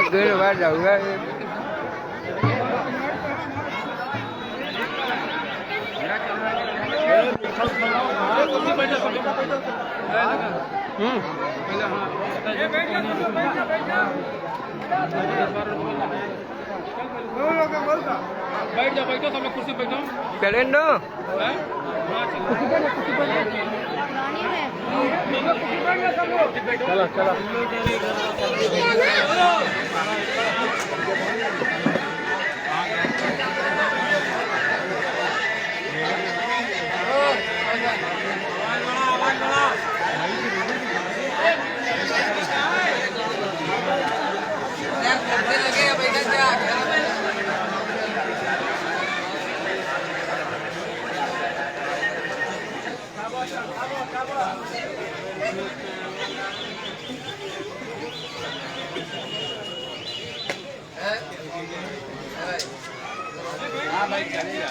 अगर बार जाऊंगा बैठ जाओ सब लोग कुर्सी बैठो चले नो चलो चलो हाँ भाई चलेगा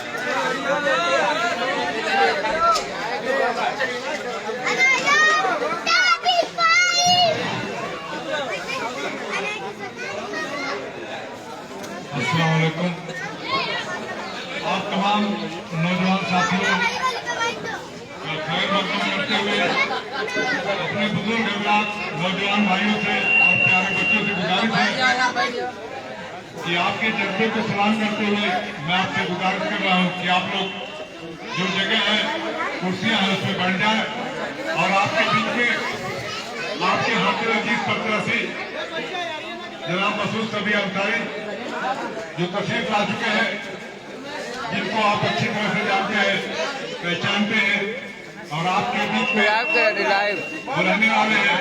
अस्सलाम वालेकुम। आप तमाम नौजवान साथियों का खैर मकदम करते हुए अपने बुजुर्ग अवलाद नौजवान भाइयों से और प्यारे बच्चों से गुजारिश है कि आपके जज्बे को सलाम करते हुए मैं आपसे गुजारिश कर रहा हूँ कि आप लोग जो जगह है कुर्सियां हैं उसमें बैठ जाए और आपके बीच में आपके हाथ अजीज पत्रसी जनाब मसूद कबीर अंसारी जो तशरीफ ला चुके हैं, जिनको आप अच्छी तरह से जानते हैं, पहचानते हैं और आपके बीच में वो रहने वाले हैं।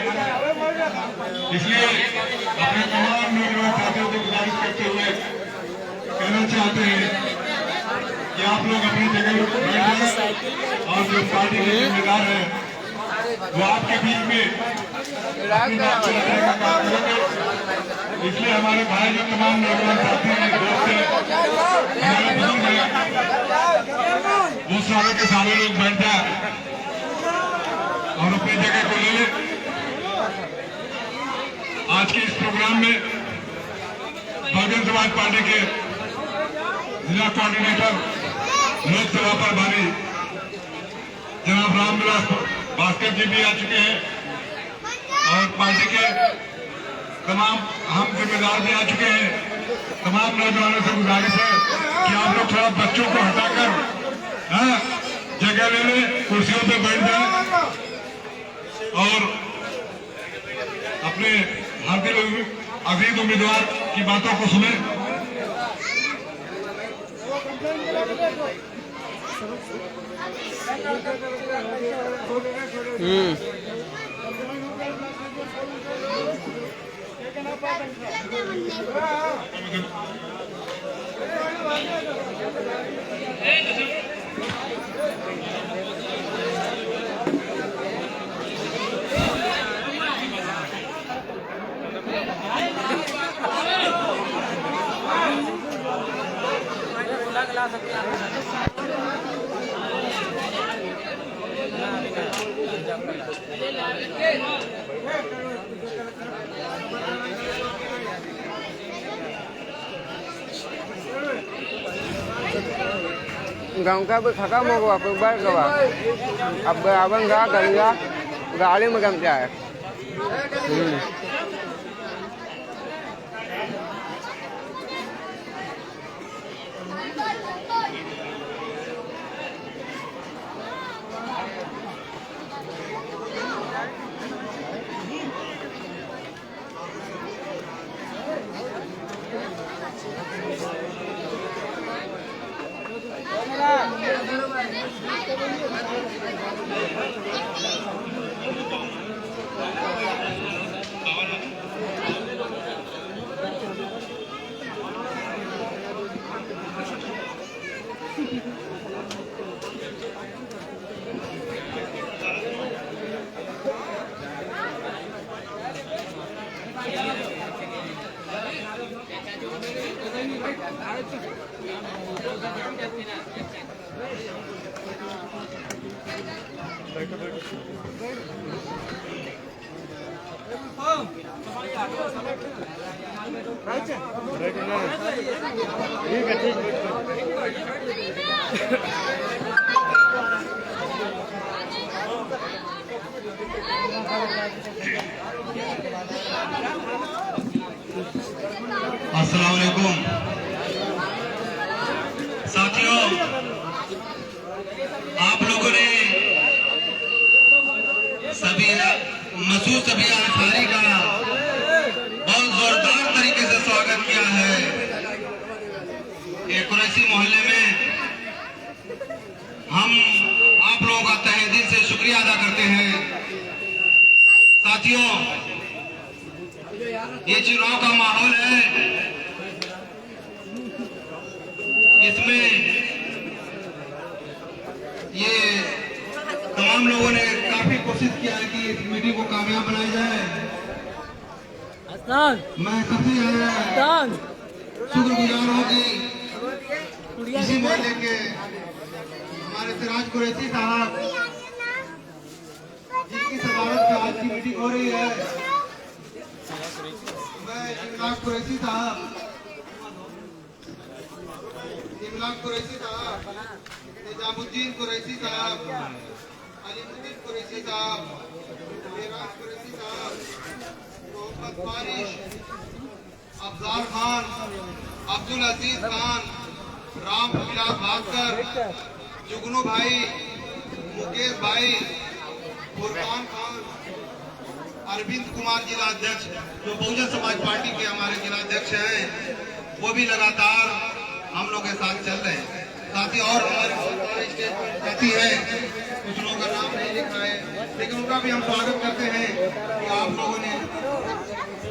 इसलिए अपने तमाम नौजवान साथियों को गुजारिश करते हुए कहना चाहते हैं कि आप लोग अपनी जगह बैठ जाएं और जो पार्टी के जिम्मेदार हैं वो आपके बीच में अपनी बात को रखने का काम करेंगे। इसलिए हमारे भाई जो तमाम नौजवान साथी हैं, दोस्त हैं, हमारे बुजुर्ग हैं, वो सारे के सारे लोग बैठ जाए और अपनी जगह को ले ले। आज के इस प्रोग्राम में बहुजन समाज पार्टी के जिला कोऑर्डिनेटर लोकसभा प्रभारी जनाब रामविलास भास्कर जी भी आ चुके हैं और पार्टी के तमाम अहम जिम्मेदार भी आ चुके हैं। तमाम नौजवानों से गुजारिश है कि आप लोग थोड़ा बच्चों को हटाकर जगह ले लें, कुर्सियों पे बैठ जाएं और अपने हार्दिक अजीज उम्मीदवार की बातों को सुने। गाँव का भी खत्म हो गया फिर बढ़ गया अब बराबर गंगा गाड़ी में गम जाए अस्सलाम वालेकुम साथियों, आप लोगों ने सभी महसूस सभी अंसारी का बहुत जोरदार तरीके से स्वागत किया है। एक कुरैशी मोहल्ले में हम आप लोगों का तहे दिल से शुक्रिया अदा करते हैं। साथियों, ये चुनाव का माहौल है, इसमें ये तमाम लोगों ने काफी कोशिश किया है कि इस मीटिंग को कामयाब बनाया जाए। मैं सबसे ज्यादा शुक्रगुजार हूँ कि इसी मोहल्ले के हमारे सिराज कुरैशी साहब जिनकी सदारत में आज की मीटिंग हो रही है, मैं इमलाक कुरैशी साहब, निजामुद्दीन कुरैशी साहब, अलीमुद्दीन कुरैशी साहब, मेराज कुरैशी साहब, मोहम्मद बारिश, अफजाल खान, अब्दुल अजीज खान, राम विलास भास्कर, जुगनू भाई, मुकेश भाई, फुरकान खान, अरविंद कुमार जिला अध्यक्ष जो बहुजन समाज पार्टी के हमारे जिला अध्यक्ष हैं, वो भी लगातार हम लोग के साथ चल रहे हैं। साथी और हमारे स्टेज पर साथी है, कुछ लोगों का नाम नहीं लिखा है, लेकिन उनका भी हम स्वागत करते हैं कि आप लोगों ने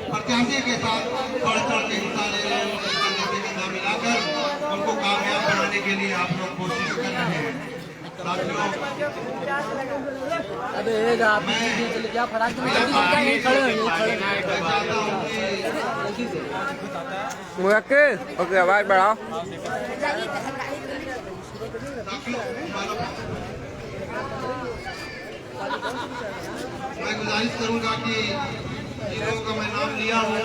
प्रत्याशी के साथ बढ़ चढ़ के हिस्सा ले रहे हैं, कंधा मिलाकर उनको कामयाब बनाने के लिए आप लोग कोशिश कर रहे हैं। साथियों, ओके, आवाज बढ़ाओ। मैं गुजारिश करूंगा कि जिन लोगों का मैं नाम लिया हूँ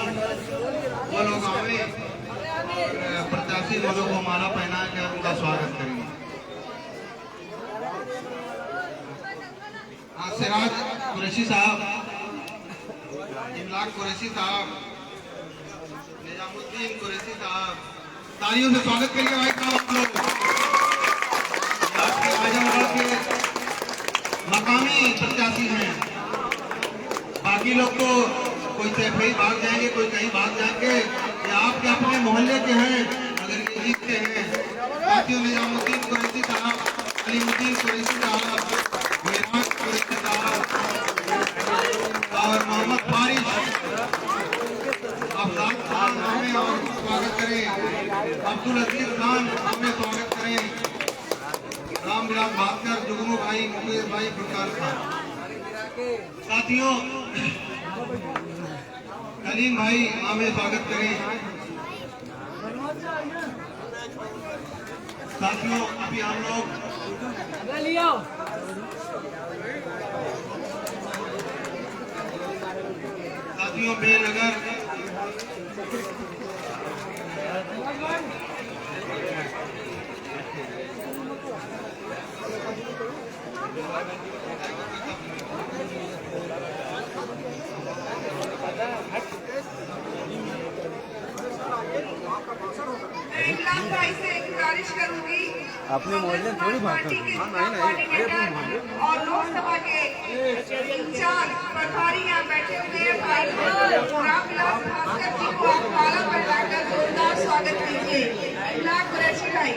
वो लोग आवे, प्रत्याशी लोगों को माला पहना कर उनका स्वागत करेंगे। सिराज कुरैशी साहब, इमलाक कुरैशी साहब, निजामुद्दीन कुरैशी साहब, तालियों से स्वागत करिए भाई साहब। आप लोग आपके आजमगढ़ के मकामी प्रत्याशी हैं, बाकी लोग तो कोई सेफई भाग जाएंगे, कोई कहीं भाग जाएंगे, या आपके अपने मोहल्ले के हैं, अगर ये जीतते हैं। साथियों, निजामुद्दीन कुरैशी साहब, अलीमुद्दीन कुरैशी साहब, मेराज कुरैशी साहब और मोहम्मद बारिश, अफजाल खान हमें और स्वागत करें, अब्दुल अजीज खान हमें स्वागत करें, राम विलास भास्कर, जुगनू भाई, मुकेश भाई, फुरकान खान। साथियों, कलीम भाई हमें स्वागत करें। साथियों, अभी हम लोग साथियों बेनगर भाई से गुजारिश करूंगी, अपने मोहल्ले थोड़ी बात पार्टी के और लोकसभा के इंचार्ज प्रभारी यहाँ बैठे हुए हैं भाई रामविलास भास्कर जी को आप माला पहनाकर जोरदार स्वागत कीजिए। इमलाक कुरैशी भाई।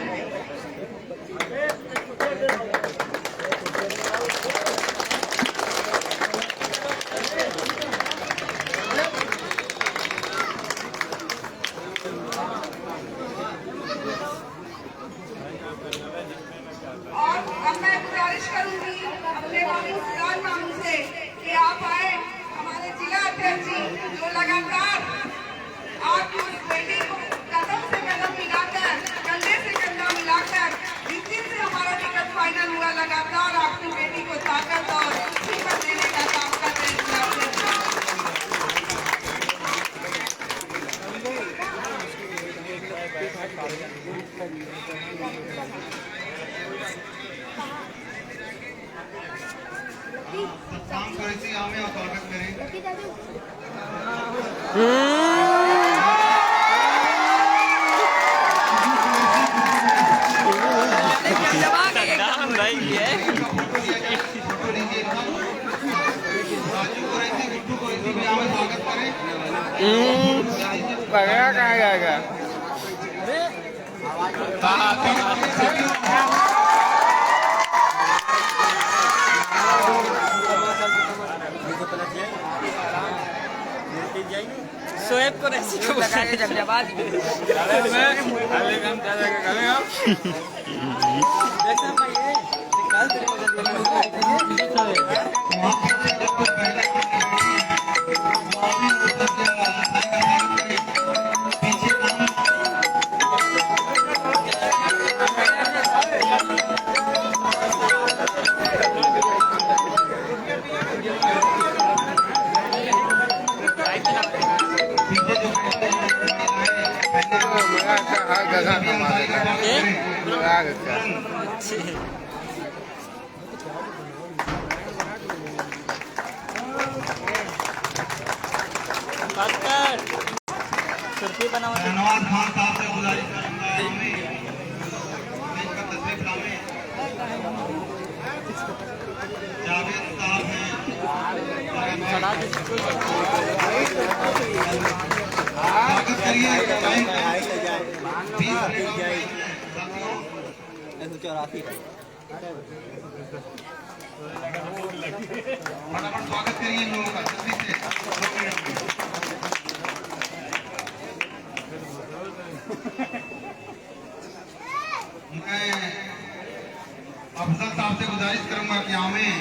लगातार आपकी बेटी को ताकत और काम करे थी हमें और स्वागत करें। फोटो लीजिए राजू को रही थी गुड्डू को रही थी भी हमें स्वागत करें। पकड़ा कहाँ जाएगा? शोएब को रस्सी को लगा के जब धन्यवाद खान साहब से गुजारिश करूंगा हमें इसका तस्वीर लाने जावेद साहब हैं स्वागत करिए। फटाफट स्वागत करिए इन लोगों का जल्दी से। मैं अफजल साहब से गुजारिश करूंगा कि हमें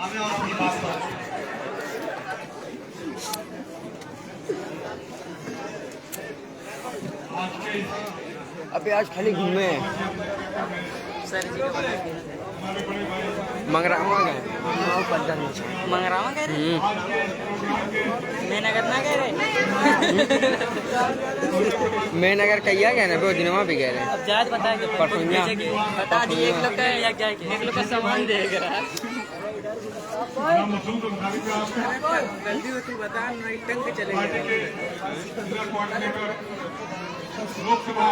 और अपनी बात पर अबे आज खाली घूमे मंगरामा गए। मंगरामा कह रहे मैं नगर ना कह रहे मैं नगर कैया गए ना वो दिनवा भी गए रहे। अब जायद बता के परसों बता दी एक लोग का एक लोग का सामान देख रहा है गलती हो तू बता नहीं टंग के चले गए। लोकसभा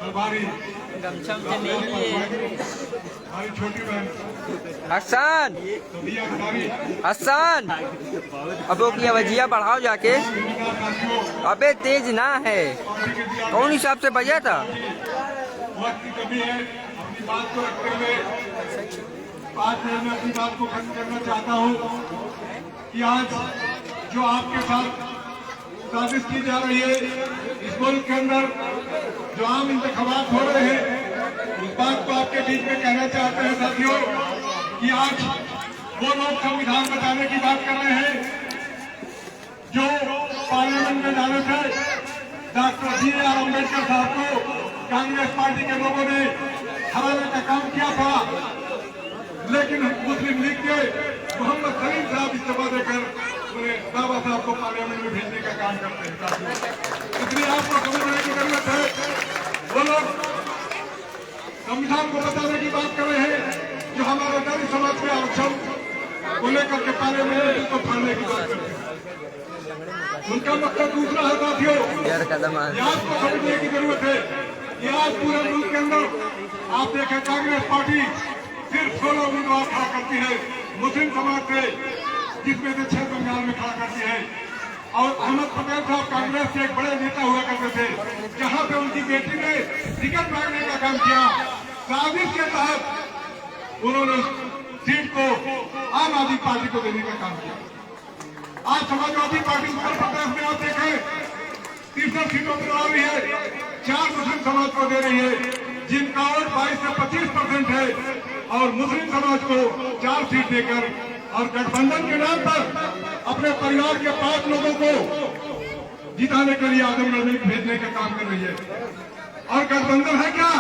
प्रभारी गमछा में नहीं लिए हमारी छोटी बहन हसन सबिया अंसारी, हसन अब वो की वजिया बढ़ाओ जाके। अबे तेज ना है कौन हिसाब से बजा था। वक्त की कमी है। अपनी बात को रखते हुए 5 मिनट में अपनी बात को खत्म करना चाहता हूँ कि आज जो आपके साथ साजिश की जा रही है इस मुल्क के अंदर जो आम इंतखाबात हो रहे हैं उस बात को आपके बीच में कहना चाहते हैं साथियों कि आज वो लोग संविधान बचाने की बात कर रहे हैं जो पार्लियामेंट में जाने से डॉक्टर BR अम्बेडकर साहब को कांग्रेस पार्टी के लोगों ने हराने का काम किया था, लेकिन मुस्लिम लीग के मोहम्मद सलीम साहब इस्तीफा देकर बाबा साहब को पार्लियामेंट में भेजने का काम करते हैं। इसलिए आपको समझने की जरूरत है वो लोग संविधान को बचाने की बात कर रहे हैं जो हमारे दलित समाज के आरक्षण को लेकर के पार्लियामेंट को फाड़ने की बात करते हैं। उनका मकसद दूसरा है साथियों। आपको समझने की जरूरत है कि आज पूरे मुल्क के अंदर आप देखें कांग्रेस पार्टी सिर्फ 16 उम्मीदवार खड़ा करती है मुस्लिम समाज से, जिसमें से 6 बंगाल में खड़ा करती है। और अहमद पटेल साहब कांग्रेस के एक बड़े नेता हुआ करते थे, जहां पे उनकी बेटी ने टिकट मांगने का काम किया। साजिश के तहत उन्होंने सीट को आम आदमी पार्टी को देने का काम किया। आज समाजवादी पार्टी उत्तर प्रदेश में आप देखें 30 सीटों पर आ रही है, 4 मुस्लिम समाज को दे रही है, जिनका वोट 22 से 25% है, और मुस्लिम समाज को 4 सीट देकर और गठबंधन के नाम पर अपने परिवार के 5 लोगों को जिताने के लिए आजमगढ़ में भेजने का काम कर रही है। और गठबंधन है क्या?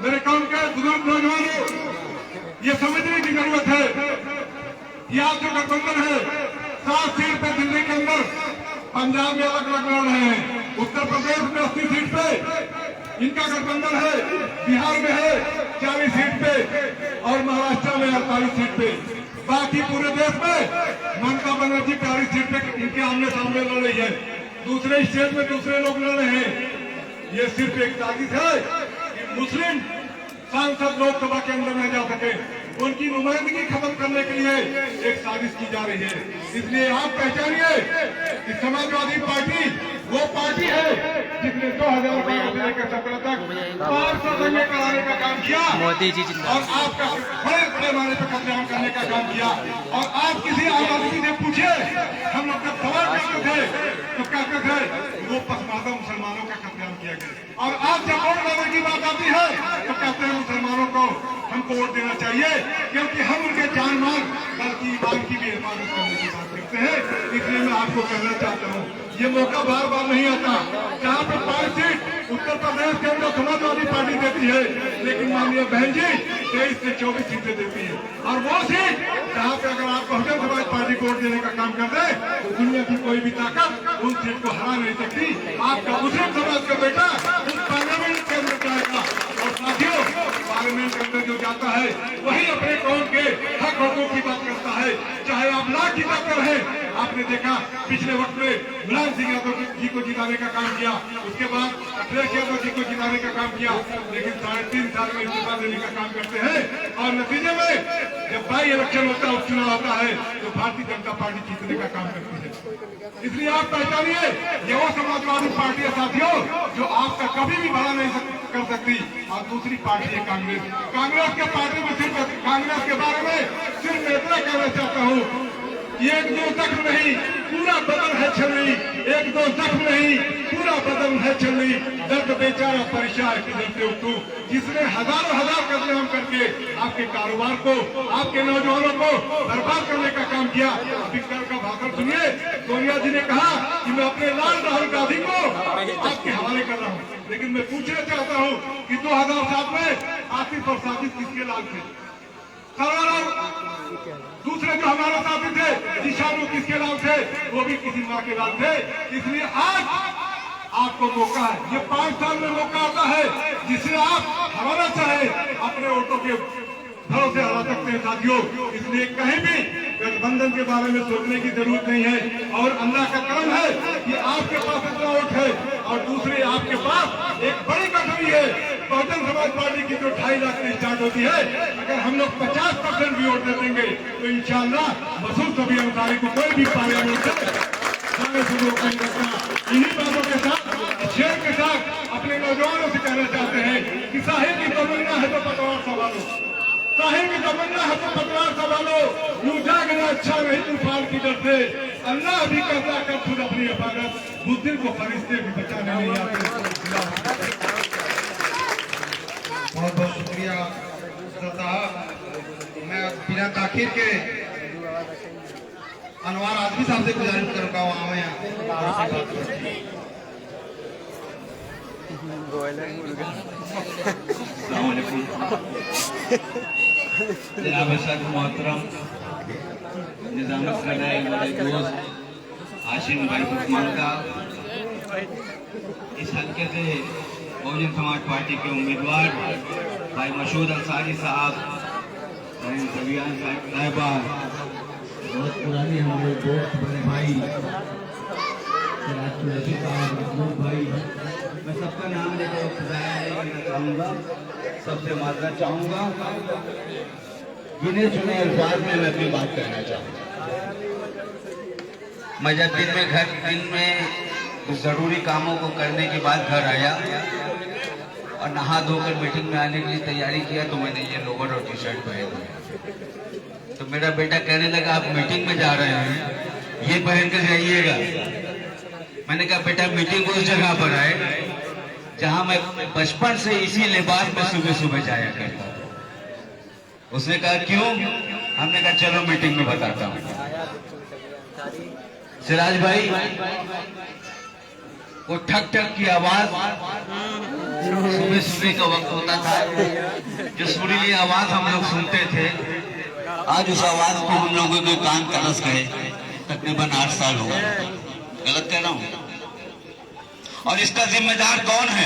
मेरे काम के बुजुर्ग नौजवानों, ये समझने की जरूरत है कि आज जो गठबंधन है 7 सीट पे दिल्ली के अंदर, पंजाब में अलग अलग लड़ रहे हैं, उत्तर प्रदेश में 80 सीट पे इनका गठबंधन है, बिहार में है 40 सीट पे और महाराष्ट्र में 48 सीट पे। बाकी पूरे देश में ममता बनर्जी 40 सीट पे इनके आमने सामने लड़ रही है, दूसरे स्टेट में दूसरे लोग लड़ रहे हैं। ये सिर्फ एक साजिश है कि मुस्लिम सांसद लोकसभा के अंदर न जा सके, उनकी नुमाइंदगी खत्म करने के लिए एक साजिश की जा रही है। इसलिए आप पहचानिए कि समाजवादी पार्टी वो पार्टी है जिसने 2012 से लेकर 17 तक 500 दंगे कराने का काम किया मोदी जी और आपका बड़े पैमाने पर कत्लेआम करने का काम किया। और आप किसी आम आदमी से पूछिए, हम लोग जब सवाल करते थे तो कहते थे वो पसमानदा मुसलमानों का कत्लेआम किया गया। और आज जब वोट देने की बात आती है तो कहते हैं मुसलमानों को हमको वोट देना चाहिए क्योंकि हम उनके जान माल बल्कि ईमान की भी हिफाजत करने की बात करते हैं। इसलिए मैं आपको कहना चाहता हूँ, ये मौका बार बार नहीं आता। जहाँ पे 5 सीट उत्तर प्रदेश के अंदर समाजवादी पार्टी देती है, लेकिन माननीय बहन जी 23 से 24 सीटें देती है। और वो सीट जहाँ पे अगर आप बहुजन समाज पार्टी को वोट देने का काम कर दे, दुनिया की कोई भी ताकत उन सीट को हरा नहीं सकती। आपका मुस्लिम समाज का बेटा उस पार्लियामेंट के अंदर जाएगा और साथियों पार्लियामेंट के अंदर जो जाता है वही अपने कौम के हक हकों की बात करता है, चाहे आप लाख की टक्कर है। आपने देखा पिछले वक्त में मुलायम सिंह यादव जी को जिताने का काम किया, उसके बाद अखिलेश यादव जी को जिताने का काम किया, लेकिन 3.5 साल में इस्तीफा देने का काम करते हैं। और नतीजे में जब बाई इलेक्शन होता है, उपचुनाव होता है, तो भारतीय जनता पार्टी जीतने का काम करती है। इसलिए आप पहचानिए, ये वो समाजवादी पार्टी है साथियों जो आपका कभी भी भला नहीं कर सकती। और दूसरी पार्टी है कांग्रेस। कांग्रेस के पार्टी में सिर्फ कांग्रेस के बारे में सिर्फ मैं इतना कहना चाहता हूँ, एक दो जख्म नहीं पूरा बदन है छलनी, एक दो जख्म नहीं पूरा बदन है छलनी, दर्द बेचारा परेशान किधर से उठूं। जिसने हजारों हजार कत्लेआम करके आपके कारोबार को, आपके नौजवानों को बर्बाद करने का काम किया। अभी कल का भाषण सुनिए, सोनिया जी ने कहा कि मैं अपने लाल राहुल गांधी को आपके हवाले कर रहा हूँ। लेकिन मैं पूछना चाहता हूँ कि 2007 में आतिफ और साजिद किसके लाल थे? दूसरे जो हमारे साथी थे जिशानु किसके लाल थे? वो भी किसी माँ के लाल थे। इसलिए आज आपको मौका है, ये 5 साल में मौका आता है जिसे आप हराना चाहे अपने वोटों के भरोसे हरा सकते हैं साथियों। इसलिए कहीं भी गठबंधन के बारे में सोचने की जरूरत नहीं है। और अल्लाह का करम है कि आपके पास इतना वोट है और दूसरे आपके पास एक बड़ी कठिनाई है। बहुजन समाज पार्टी की जो 2.5 लाख से स्टार्ट होती है, अगर हम लोग 50% भी वोट दे देंगे तो इंशाअल्लाह मसूद सभी अंसारी को कोई भी पार्लियामेंट जाने से रोक नहीं सकता। इन्हीं बातों के साथ शेर के साथ अपने नौजवानों से कहना चाहते हैं कि साहिब की तमन्ना है तो पतवार संभालो, साहिब की तमन्ना है तो पतवार संभालो, यूं जागना अच्छा नहीं तूफान की डर से। अल्लाह भी कहता कर खुद अपनी हिफाजत, बुद्धिल को फरिश्ते भी बचाने नहीं आते। बहुत बहुत शुक्रिया साहब। मैं बिना ताखिर के अनवार आदमी साहब से गुजारिश करूंगा वहाँ जनाब सद मोहतरम निजामत कर रहे मेरे दोस्त हाशिम भाई कुमांगा, इस हल्के से बहुजन समाज पार्टी के उम्मीदवार भाई मसूद अंसारी साहब, भाई सबियान साहिबा, बहुत पुरानी हमारे दोस्त बड़े भाई साहब, भाई, मैं सबका नाम लेकर खुदाया नहीं चाहूँगा, सबसे माफी चाहूँगा। गिने चुने अल्फाज में मैं अपनी बात करना चाहूँगा। मैं जब दिन में जरूरी कामों को करने के बाद घर आया और नहा धोकर मीटिंग में आने के लिए तैयारी किया तो मैंने ये लोवर और टी शर्ट पहन लिया। तो मेरा बेटा कहने लगा आप मीटिंग में जा रहे हैं, ये पहन कर जाइएगा। मैंने कहा बेटा मीटिंग उस जगह पर है जहां मैं बचपन से इसी लिबास में सुबह सुबह जाया करता था। उसने कहा क्यों? हमने कहा चलो मीटिंग में बताता हूँ। सिराज भाई, वो ठक ठक की आवाज सुबह सुबह का वक्त होता था, जो सुरीली आवाज हम लोग सुनते थे, आज उस आवाज को हम लोगों के कान तरस गए। तकरीबन 8 साल हो गए। गलत कह रहा हूँ? और इसका जिम्मेदार कौन है?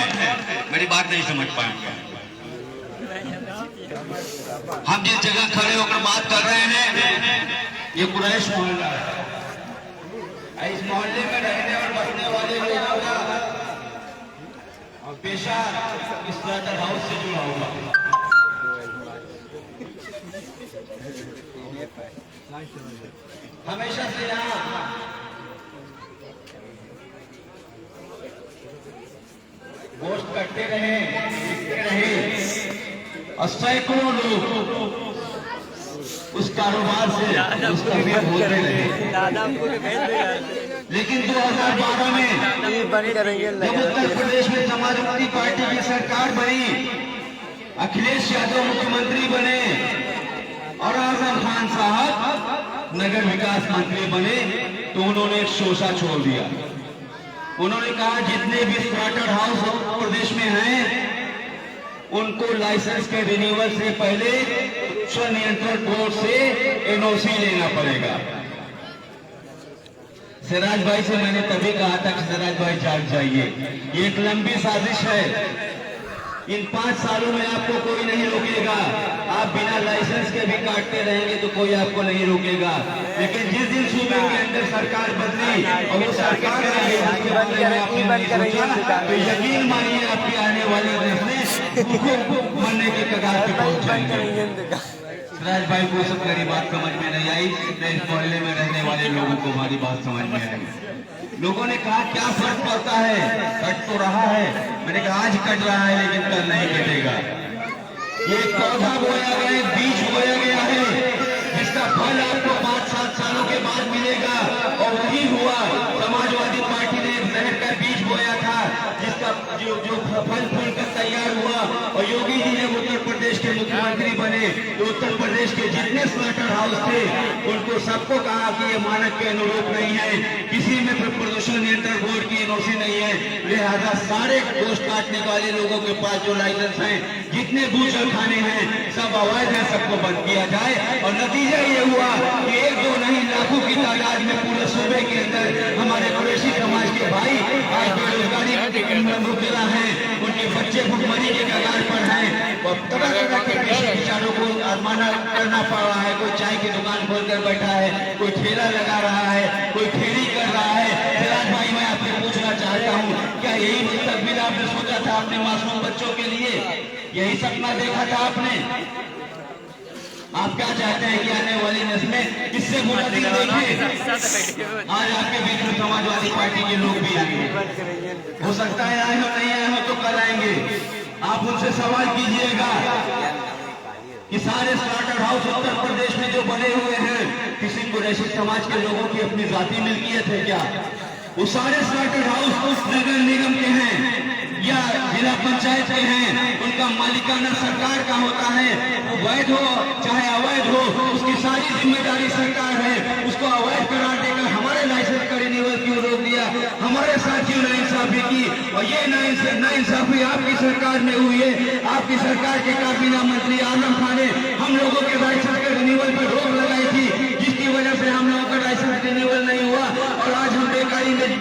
मेरी बात नहीं समझ पाएंगे। हम जिस जगह खड़े होकर बात कर रहे हैं ये कुरैश मोहल्ला है। इस मोहल्ले में रहने और बसने वाले लोगों का पेशा इस स्लाटर हाउस से जुड़ा हुआ है। हमेशा से यहाँ गोश्त करते रहे और सैकड़ों लोग उस कारोबार से उसका वेट होते रहे। लेकिन 2012 में जब उत्तर प्रदेश में समाजवादी पार्टी की सरकार बनी, अखिलेश यादव मुख्यमंत्री बने और आजम खान साहब नगर विकास मंत्री बने, तो उन्होंने एक शोषा छोड़ दिया। उन्होंने कहा जितने भी स्लाटर हाउस उत्तर प्रदेश में हैं उनको लाइसेंस के रिन्यूअल से पहले प्रदूषण नियंत्रण बोर्ड से एनओसी लेना पड़ेगा। सिराज भाई से मैंने तभी कहा था कि सिराज भाई जाग जाइए, ये एक लंबी साजिश है। इन 5 सालों में आपको कोई नहीं रोकेगा। आप बिना लाइसेंस के भी काटते रहेंगे तो कोई आपको नहीं रोकेगा। लेकिन जिस दिन सूबे के अंदर सरकार बदली और वो सरकार तो यकीन मानिए आपकी आने वाली मरने के कगार पे पहुंच जाएंगे। सिराज भाई को सब मेरी बात समझ में नहीं आई, इस मोहल्ले में रहने वाले लोगों को हमारी बात समझ में आई। लोगों ने कहा क्या फर्क पड़ता है, कट तो रहा है। मैंने कहा आज कट रहा है लेकिन कल नहीं कटेगा। ये पौधा बोया गया है, बीज बोया गया है, जिसका फल आपको 5-7 सालों के बाद मिलेगा। और वही हुआ, समाजवादी पार्टी ने जहर का बीज बोया था जिसका जो फल फूल कर तैयार हुआ। और योगी जी जब उत्तर प्रदेश के मुख्यमंत्री बने तो उत्तर प्रदेश के जितने स्लाटर हाउस थे उनको सबको कहा कि ये मानक के अनुरूप नहीं है, किसी में प्रदूषण नियंत्रण बोर्ड की एनओसी नहीं है, लिहाजा सारे गोश्त काटने वाले लोगों के पास जो लाइसेंस हैं, जितने बूचर खाने हैं सब अवैध है, सबको बंद किया जाए। और नतीजा ये हुआ कि 1-2 नहीं लाखों की तादाद में पूरे सूबे के अंदर हमारे कुरैशी समाज के भाई आज बेरोजगारी मुबतला हैं, उनके बच्चे भुखमरी के कगार पर हैं और तरह-तरह के पेशे विचारों को आजमाना करना पड़ रहा है। कोई चाय की दुकान खोलकर बैठा है, कोई ठेला लगा रहा है, कोई फेरी कर रहा है। सिराज भाई मैं आपसे पूछना चाहता हूँ, क्या यही मुस्तकबिल आपने सोचा था अपने मासूम बच्चों के लिए? यही सपना देखा था आपने? आप क्या चाहते हैं कि आने वाली नस्लें इससे बुरा दिन देखें? आज आपके बीच में समाजवादी पार्टी के लोग भी आएंगे, हो सकता है आए हो नहीं आए हो तो कल आएंगे। आप उनसे सवाल कीजिएगा कि सारे स्लाटर हाउस उत्तर प्रदेश में जो बने हुए हैं किसी कुरैशी समाज के लोगों की अपनी जाति मिल्कियत है क्या? वो सारे स्लाटर हाउस उस नगर निगम के हैं या जिला पंचायत के हैं, उनका मालिकाना सरकार का होता है। वो वैध हो चाहे अवैध हो, उसकी सारी जिम्मेदारी सरकार है। उसको अवैध करार देकर हमारे लाइसेंस का रिन्यूअल क्यों रोक दिया? हमारे साथियों ने इंसाफी की और ये नाइंसाफी आपकी सरकार में हुई है। आपकी सरकार के काबीना मंत्री आजम खान ने हम लोगों के लाइसेंस के रिन्यूअल पर रोक लगाई थी, जिसकी वजह से हम लोगों का लाइसेंस रिन्यूअल नहीं हुआ और आज हम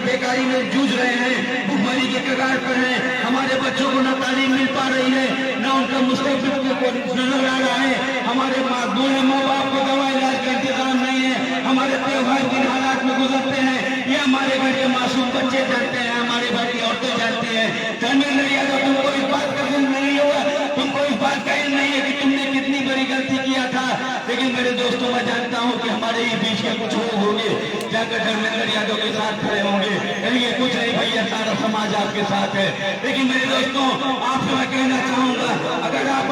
बेकारी में जूझ रहे हैं, भुखमरी के कगार पर हैं। हमारे बच्चों को न तालीम मिल पा रही है, न उनका मुस्तकबिल नजर आ रहा है। हमारे बूढ़े माँ बाप को दवा इलाज का इंतजाम नहीं है। हमारे त्योहार किन हालात में गुजरते हैं ये हमारे घर के मासूम बच्चे जानते हैं, हमारे घर की औरतें जानते हैं। धर्मेंद्र यादव तुमको इस बात का इल्म नहीं हुआ, तुमको इस बात का इल्म नहीं है कि तुमने कितनी बड़ी गलती किया था। लेकिन मेरे दोस्तों मैं जानता हूँ कि हमारे ही बीच के कुछ लोग होंगे जाकर धर्मेंद्र यादव के साथ खड़े होंगे, कहेंगे कुछ नहीं भैया सारा समाज आपके साथ है। लेकिन मेरे दोस्तों आपसे मैं कहना चाहूंगा, अगर आप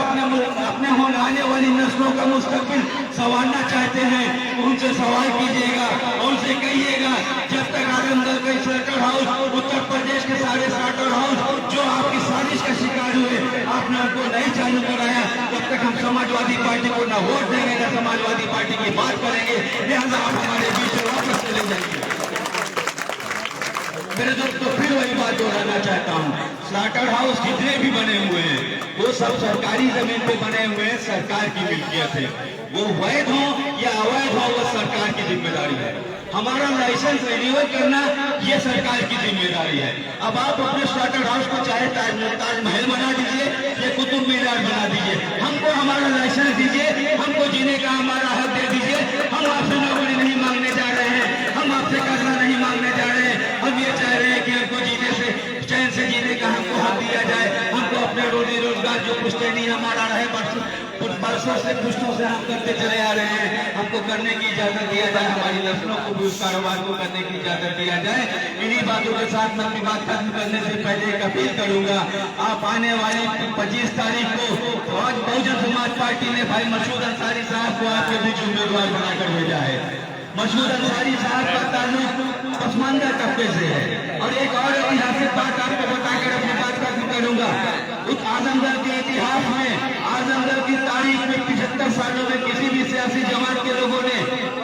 अपने होने आने वाली नस्लों का मुस्तकबिल संवारना चाहते हैं तो उनसे सवाल कीजिएगा, उनसे कहिएगा जब तक आजमगढ़ का स्लाटर हाउस उत्तर प्रदेश के सारे स्लाटर हाउस जो आपकी साजिश का शिकार हुए आपने उनको नहीं चालू कराया, तब तक हम समाजवादी पार्टी को न वोट देंगे न समाजवादी पार्टी की बात करेंगे। लिहाजा आप हमारे बीच से वापस चले जाएंगे। मेरे दोस्तों फिर वही बात दोहराना चाहता हूँ, स्लाटर हाउस जितने भी बने हुए हैं वो सब सरकारी जमीन पे बने हुए हैं, सरकार की मिल्कियत है। वो वैध हो या अवैध हो वो सरकार की जिम्मेदारी है। हमारा लाइसेंस रिन्यूअल करना ये सरकार की जिम्मेदारी है। अब आप अपने स्टार्टर हाउस को चाहे ताजमहल बना दीजिए या कुतुब मीनार बना दीजिए, हमको हमारा लाइसेंस दीजिए, हमको जीने का हमारा हक दे दीजिए। हम आपसे नौकरी नहीं मांगने जा रहे हैं, हम आपसे कर्जा नहीं मांगने जा रहे हैं। हम ये चाह रहे हैं कि हमको जीने से चैन से जीने का हमको हक दिया जाए। हमको अपने रोजी रोजगार जो पुश्तैनी हमारा रहे बरसों से पुश्तों से हम करते चले आ रहे हैं, हमको करने की इजाजत दिया जाए। हमारी नस्लों को भी उस कारोबार को करने की इजाजत दिया जाए। इन्हीं बातों के साथ मैं अपनी बात खत्म करने से पहले एक अपील करूंगा। आप आने वाली 25 तारीख को आज बहुजन समाज पार्टी ने भाई मसूद अंसारी साहब को आपके बीच उम्मीदवार बनाकर भेजा है। मसूद अंसारी साहब का ताल्लुक पसमानदा तबके से है। और एक और ऐतिहासिक बात आपको बताकर अपनी बात खत्म करूंगा। उस आजमगढ़ के इतिहास में, आजमगढ़ की तारीख में 75 सालों में किसी भी सियासी जमात के लोगों ने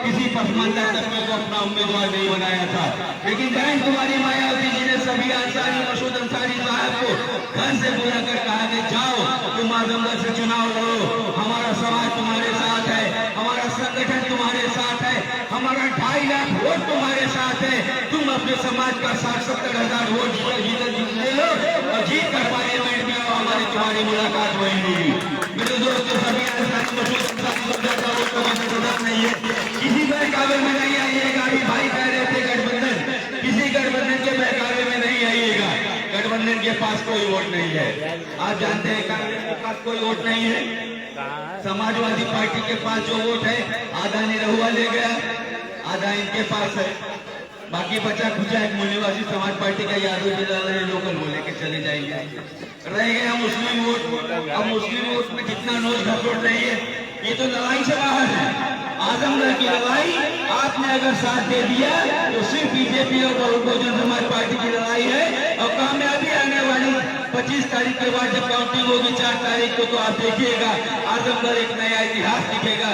किसी पसमानदा तबके को अपना उम्मीदवार नहीं बनाया था। लेकिन बहन कुमारी मायावती जी ने सभी अंसारी मसूद अंसारी साहब को घर से बुलाकर कहा कि जाओ तुम आजमगढ़ से चुनाव लड़ो, हमारा समाज तुम्हारे साथ है, हमारा संगठन तुम्हारे साथ है, हमारा 2.5 लाख वोट तुम्हारे साथ है। तुम अपने समाज का 60-70 हजार वोट जीत ले लो और जीत कर पार्लियामेंट में हमारी तुम्हारी मुलाकात वही होगी। मेरे दोस्तों, सभी अंसारी मसूद अंसारी का वोट तुम्हारी जरूरत नहीं है। किसी बहकावे में नहीं आइएगा। अभी भाई कह रहे थे गठबंधन, किसी गठबंधन के बहकावे में नहीं आइएगा। गठबंधन के पास कोई वोट नहीं है। आप जानते हैं कांग्रेस के पास कोई वोट नहीं है। समाजवादी पार्टी के पास जो वोट है आधा निरहुआ ले गया, आधा इनके पास है, बाकी बचा खुचा एक मूल्यवासी समाज पार्टी का यादव जी लोकल वो लेके चले जाएंगे। रह गया मुस्लिम वोट। अब मुस्लिम वोट में जितना नोट घसोट रही है, ये तो लड़ाई से बाहर है। आजमगढ़ की लड़ाई आपने अगर साथ दे दिया तो सिर्फ बीजेपी और बहुजन समाज पार्टी की लड़ाई है। और कामयाबी आने वाली 25 तारीख के बाद जब काउंटिंग होगी 4 तारीख को, तो आप देखिएगा आजमगढ़ एक नया इतिहास लिखेगा।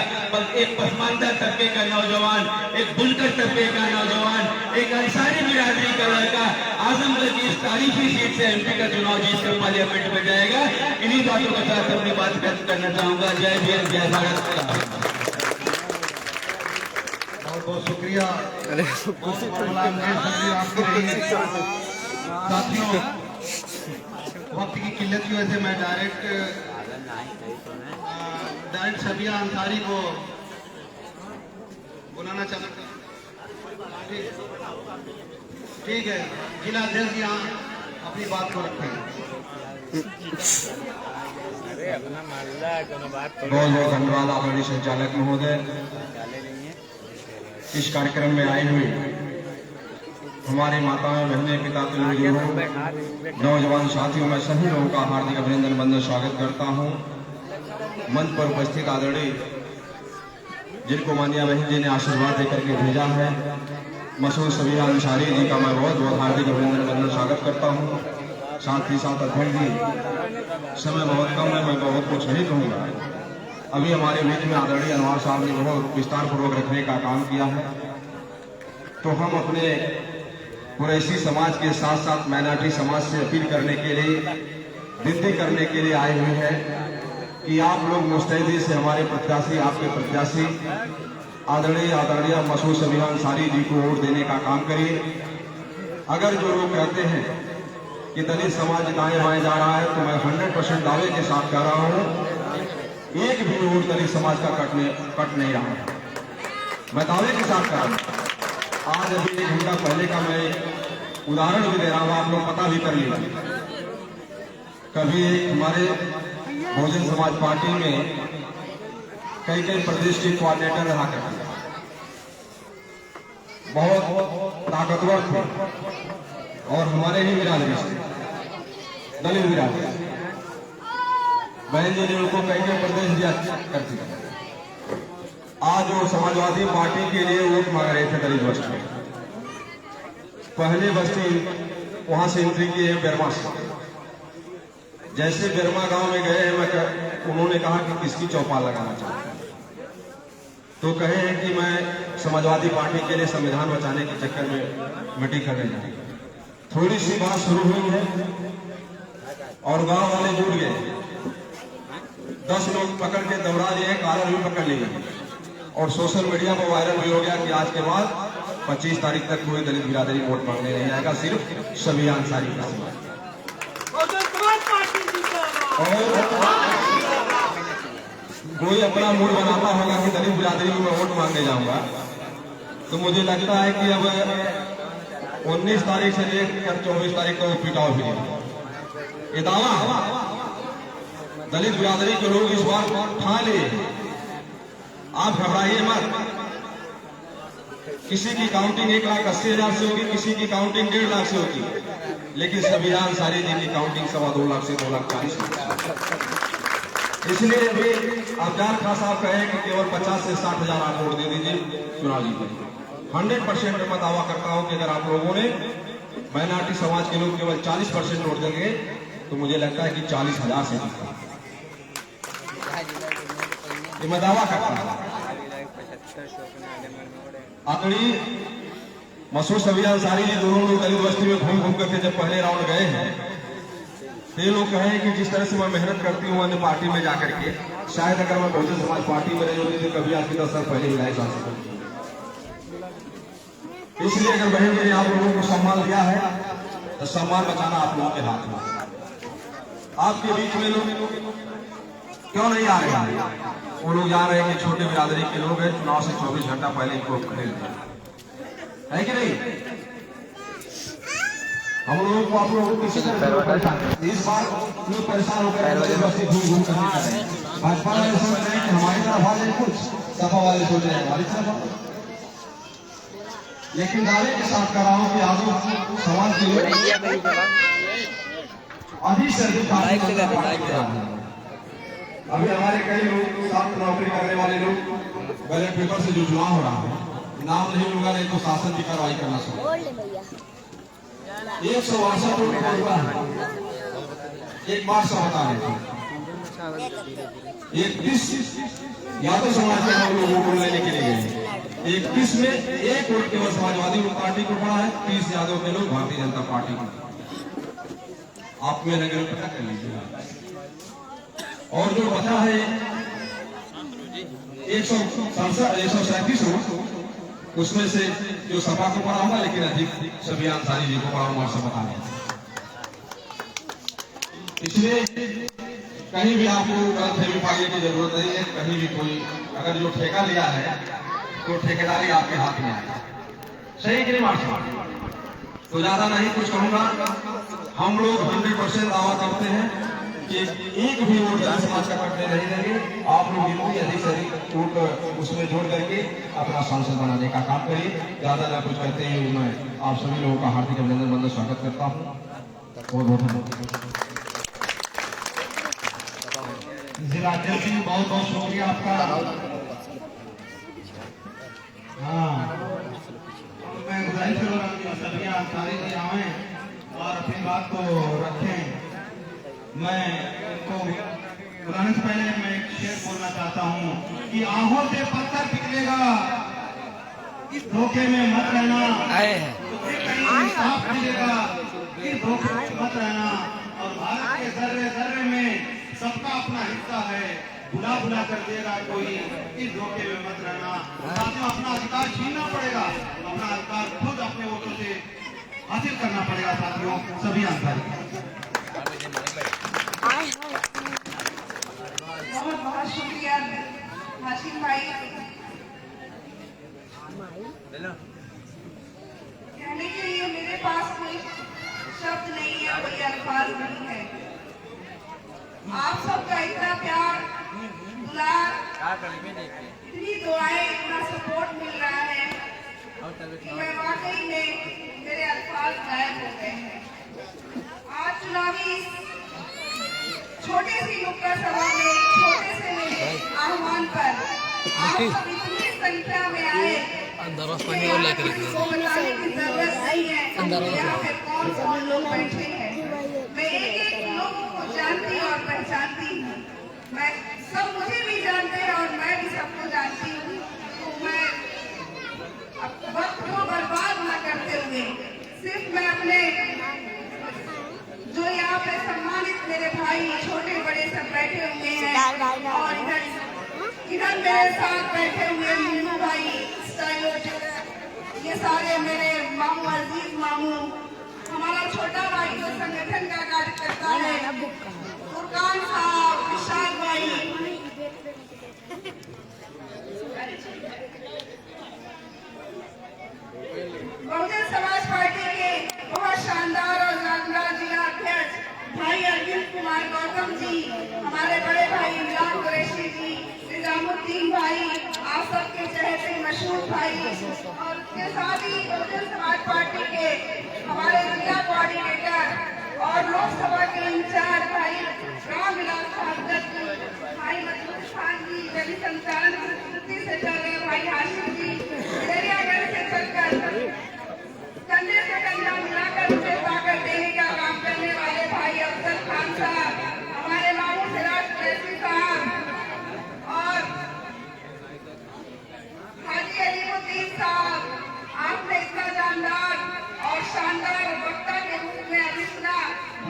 एक पसमानदा तबके का नौजवान, एक बुनकर तबके का नौजवान, एक अंसारी बिरादरी का लड़का आजमगढ़ की इस तारीखी सीट से एमपी का चुनाव जीतकर पार्लियामेंट में जाएगा। इन्हीं बातों के साथ अपनी बात व्यक्त करना चाहूंगा। जय भीम, जय भारत। बहुत बहुत शुक्रिया। साथियों, वक्त की किल्लत की वजह से मैं डायरेक्ट सबिया अंसारी को बुलाना चाहता हूं। ठीक है, जिला अध्यक्ष यहाँ अपनी बात को रखेंगे। बहुत बहुत धन्यवाद आदरणीय संचालक महोदय। इस कार्यक्रम में आई हुई हमारे माताएं, बहनें, पिता, बुजुर्गों, नौजवान साथियों, मैं सभी लोगों का हार्दिक अभिनंदन बंदन स्वागत करता हूं। मंच पर उपस्थित आदरणीय जिनको मानिया बहन जी ने आशीर्वाद देकर के भेजा है, मसूद सबिया अंसारी जी का मैं बहुत बहुत हार्दिक अभिनंदन बंदन स्वागत करता हूं। साथ ही साथ अध्यक्ष जी, समय बहुत कम है, मैं बहुत कुछ नहीं कहूँगा। अभी हमारे बीच में आदरणीय अनवर साहब ने बहुत विस्तार पूर्वक रखने का काम किया है, तो हम अपने कुरैशी समाज के साथ साथ माइनॉरिटी समाज से अपील करने के लिए, विनती करने के लिए आए हुए हैं कि आप लोग मुस्तैदी से हमारे प्रत्याशी, आपके प्रत्याशी आदरणीय मसूद सबिया अंसारी जी को वोट देने का काम करिए। अगर जो लोग कहते हैं कि दलित समाज दाएं बाएं जा रहा है, तो मैं 100% दावे के साथ कह रहा हूँ, एक भी वोट दलित समाज का कट नहीं रहा है। मैं दावे के साथ कह रहा हूँ। आज अभी 1 घंटा पहले का मैं उदाहरण भी दे रहा हूँ, आप लोग पता भी कर लीजिए। कभी हमारे बहुजन समाज पार्टी में कई प्रदेश के कोऑर्डिनेटर रहा करते, बहुत ताकतवर थे और हमारे ही बिरादरी से, दलित बिरादरी। बहन जी ने उनको कई प्रदेश दिया करती। आज वो समाजवादी पार्टी के लिए वोट मांग रहे थे दलित बस्ती में। पहले बस्ती वहां से एंट्री की है बेरमा से। जैसे बेरमा गांव में गए हैं, उन्होंने कहा कि किसकी चौपाल लगाना चाहते हैं, तो कहे हैं कि मैं समाजवादी पार्टी के लिए संविधान बचाने के चक्कर में मीटिंग करने जाऊंगी। थोड़ी सी बात शुरू हुई है और गांव वाले जुट गए। 10 लोग पकड़ के दौड़ा लिए, कॉलर भी पकड़ लिए और सोशल मीडिया पर वायरल भी हो गया कि आज के बाद 25 तारीख तक कोई दलित बिरादरी वोट मांगने नहीं आएगा, सिर्फ शबिया अंसारी का सवाल। कोई अपना मूड बनाता होगा कि दलित बिरादरी में मैं वोट मांगने जाऊंगा, तो मुझे लगता है कि अब 19 तारीख से लेकर 24 तारीख को पिटाओ फिर ये दावा दलित बिरादरी के लोग इस बार ठान लिए। आप घबराइए मत। किसी की काउंटिंग 1,80,000 से होगी, किसी की काउंटिंग 1.5 लाख से होगी, लेकिन शबिया अंसारी जी की काउंटिंग 2.25 लाख से 2,40,000। इसलिए भी अफजाल खान साहब कहे कि केवल 50 से 60,000 आप वोट दे दीजिए, चुनाव जीतेंगे। 100% मैं दावा करता हूं कि अगर आप लोगों ने माइनॉरिटी समाज के लोग केवल 40% वोट देंगे तो मुझे लगता है कि 40,000 से जीता, ये मैं दावा करता हूं। आखिरी मसूद शबिया अंसारी जी दोनों लोग दलित बस्ती में घूम घूम करके जब पहले राउंड गए हैं, तो ये लोग कहे कि जिस तरह से मैं मेहनत करती हूँ अन्य पार्टी में जाकर के, शायद अगर मैं बहुजन समाज पार्टी में रही होती तो कभी आपकी 10 साल पहले हिलाई जा सकती। इसलिए अगर बहन जी ने आप लोगों को सम्मान दिया है तो सम्मान बचाना आप लोगों के हाथ में। आपके बीच में लोग क्यों नहीं आ रहे हैं? वो लोग जा रहे हैं कि छोटे बिरादरी के लोग हैं, चुनाव से 24 घंटा पहले इनको खरीद है कि नहीं? हम लोगों को आप लोगों को किसी तरह इस बार लोग परेशान होकर घूम घूम करने कर रहे हैं। भाजपा वाले सोच रहे हैं कि हमारी तरफ आ जाए, कुछ सपा वाले सोच रहे हैं हमारी तरफ। लेकिन दावे के साथ कर रहा हूं कि आदमी समाज के लोग अधिक से अधिक अभी हमारे कई लोग साथ नौकरी करने वाले लोग बैलेट पेपर से जो चुनाव हो रहा है, नाम नहीं होगा नहीं तो शासन की कार्रवाई करना चाहिए। 162 वोट हुआ है, एक बार से बता रहे थे 31 यादव समाज के हम लोग वोट लेने के लिए गए। 31 में एक वोट केवल समाजवादी पार्टी को पड़ा है, 30 यादव के लोग भारतीय जनता पार्टी को। आप मेरे नगर पता कर लीजिए। और जो बचा है 137 वोट, उसमें से जो सपा को पड़ा होगा, लेकिन अधिक शबिया अंसारी जी को पड़ा होगा और बता दें। इसलिए कहीं भी आपको गलतफहमी पाने की जरूरत नहीं है। कहीं भी कोई अगर जो ठेका लिया है तो ठेकेदारी आपके हाथ में है, सही कि नहीं मार्च? तो ज्यादा नहीं कुछ कहूंगा। हम लोग 100% दावा करते हैं कि एक भी वोट दलित समाज का कटने नहीं देंगे। आप लोग गिनती अधिक से अधिक वोट उसमें जोड़ करके अपना सांसद बनाने का काम करिए। ज्यादा ना कुछ कहते हुए मैं आप सभी लोगों का हार्दिक अभिनंदन बंदन स्वागत करता हूँ। बहुत बहुत धन्यवाद। जिला अध्यक्ष जी बहुत बहुत शुक्रिया आपका। हाँ, मैं गुजारिश करूँगा कि शबिया अंसारी जी आए और अपनी बात को रखें। मैं इनको बुलाने से पहले मैं एक शेर बोलना चाहता हूँ कि आहों से पत्थर पिघलेगा, इस धोखे में मत रहना, इंसाफ मिलेगा, इस धोखे में मत रहना। और भारत के जर्रे जर्रे में सबका अपना हिस्सा है, बुला बुला कर देगा कोई, इस धोखे में मत रहना। साथियों, अपना अधिकार छीनना पड़ेगा, अपना अधिकार खुद अपने वोटों से हासिल करना पड़ेगा। साथियों, सभी अंसारी बहुत बहुत शुक्रिया हाशिम भाई। कहने के लिए मेरे पास कोई शब्द नहीं है, कोई अल्फाज नहीं है। आप सबका इतना प्यार, दुलार, इतनी दुआएं, इतना सपोर्ट मिल रहा है कि मैं वाकई में मेरे अल्फाज गायब हो गए हैं। आज चुनावी छोटे सी नुक्कड़ सभा में छोटे से मेरे आह्वान पर आप सब इतनी संख्या में आए, को बताने की जरूरत नहीं है यहाँ पे कौन कौन लोग बैठे हैं। मैं एक एक लोगों को जानती और पहचानती हूँ। मैं सब मुझे भी जानते हैं और मैं भी सबको जानती हूँ। तो मैं वक्त को बर्बाद न करते हुए सिर्फ मैं अपने जो यहाँ पे सम्मानित मेरे भाई छोटे बड़े सब बैठे हुए हैं और इधर मेरे साथ बैठे हुए मुन्नू भाई, ये सारे मेरे मामू, अजीज मामू, हमारा छोटा भाई जो संगठन का कार्यकर्ता है, फुरकान साहब, विशाल भाई, बहुजन समाज पार्टी के बहुत शानदार और लाजवाब जिला अध्यक्ष भाई अरविंद कुमार गौतम जी, हमारे बड़े भाई इमरान कुरैशी जी, निजामुद्दीन भाई, आप सबके चहेते मशहूर भाई, और उसके साथ ही बहुजन समाज पार्टी के हमारे जिला कोऑर्डिनेटर और लोकसभा के इंचार्ज भाई रामविलास भागवत जी, भाई मजबूर खान जी, जन संचालन संस्कृति से चल रहे भाई हाशिम जी, दरियागढ़ से चलकर कंधे से कंधा मिलाकर उसे ताकत देने का काम करने वाले भाई अफजल खान साहब, हमारे मामू सिराज कुरैशी साहब और हाजी अलीमुद्दीन साहब, आपने इतना जानदार और शानदार वक्ता के रूप में अभी सुना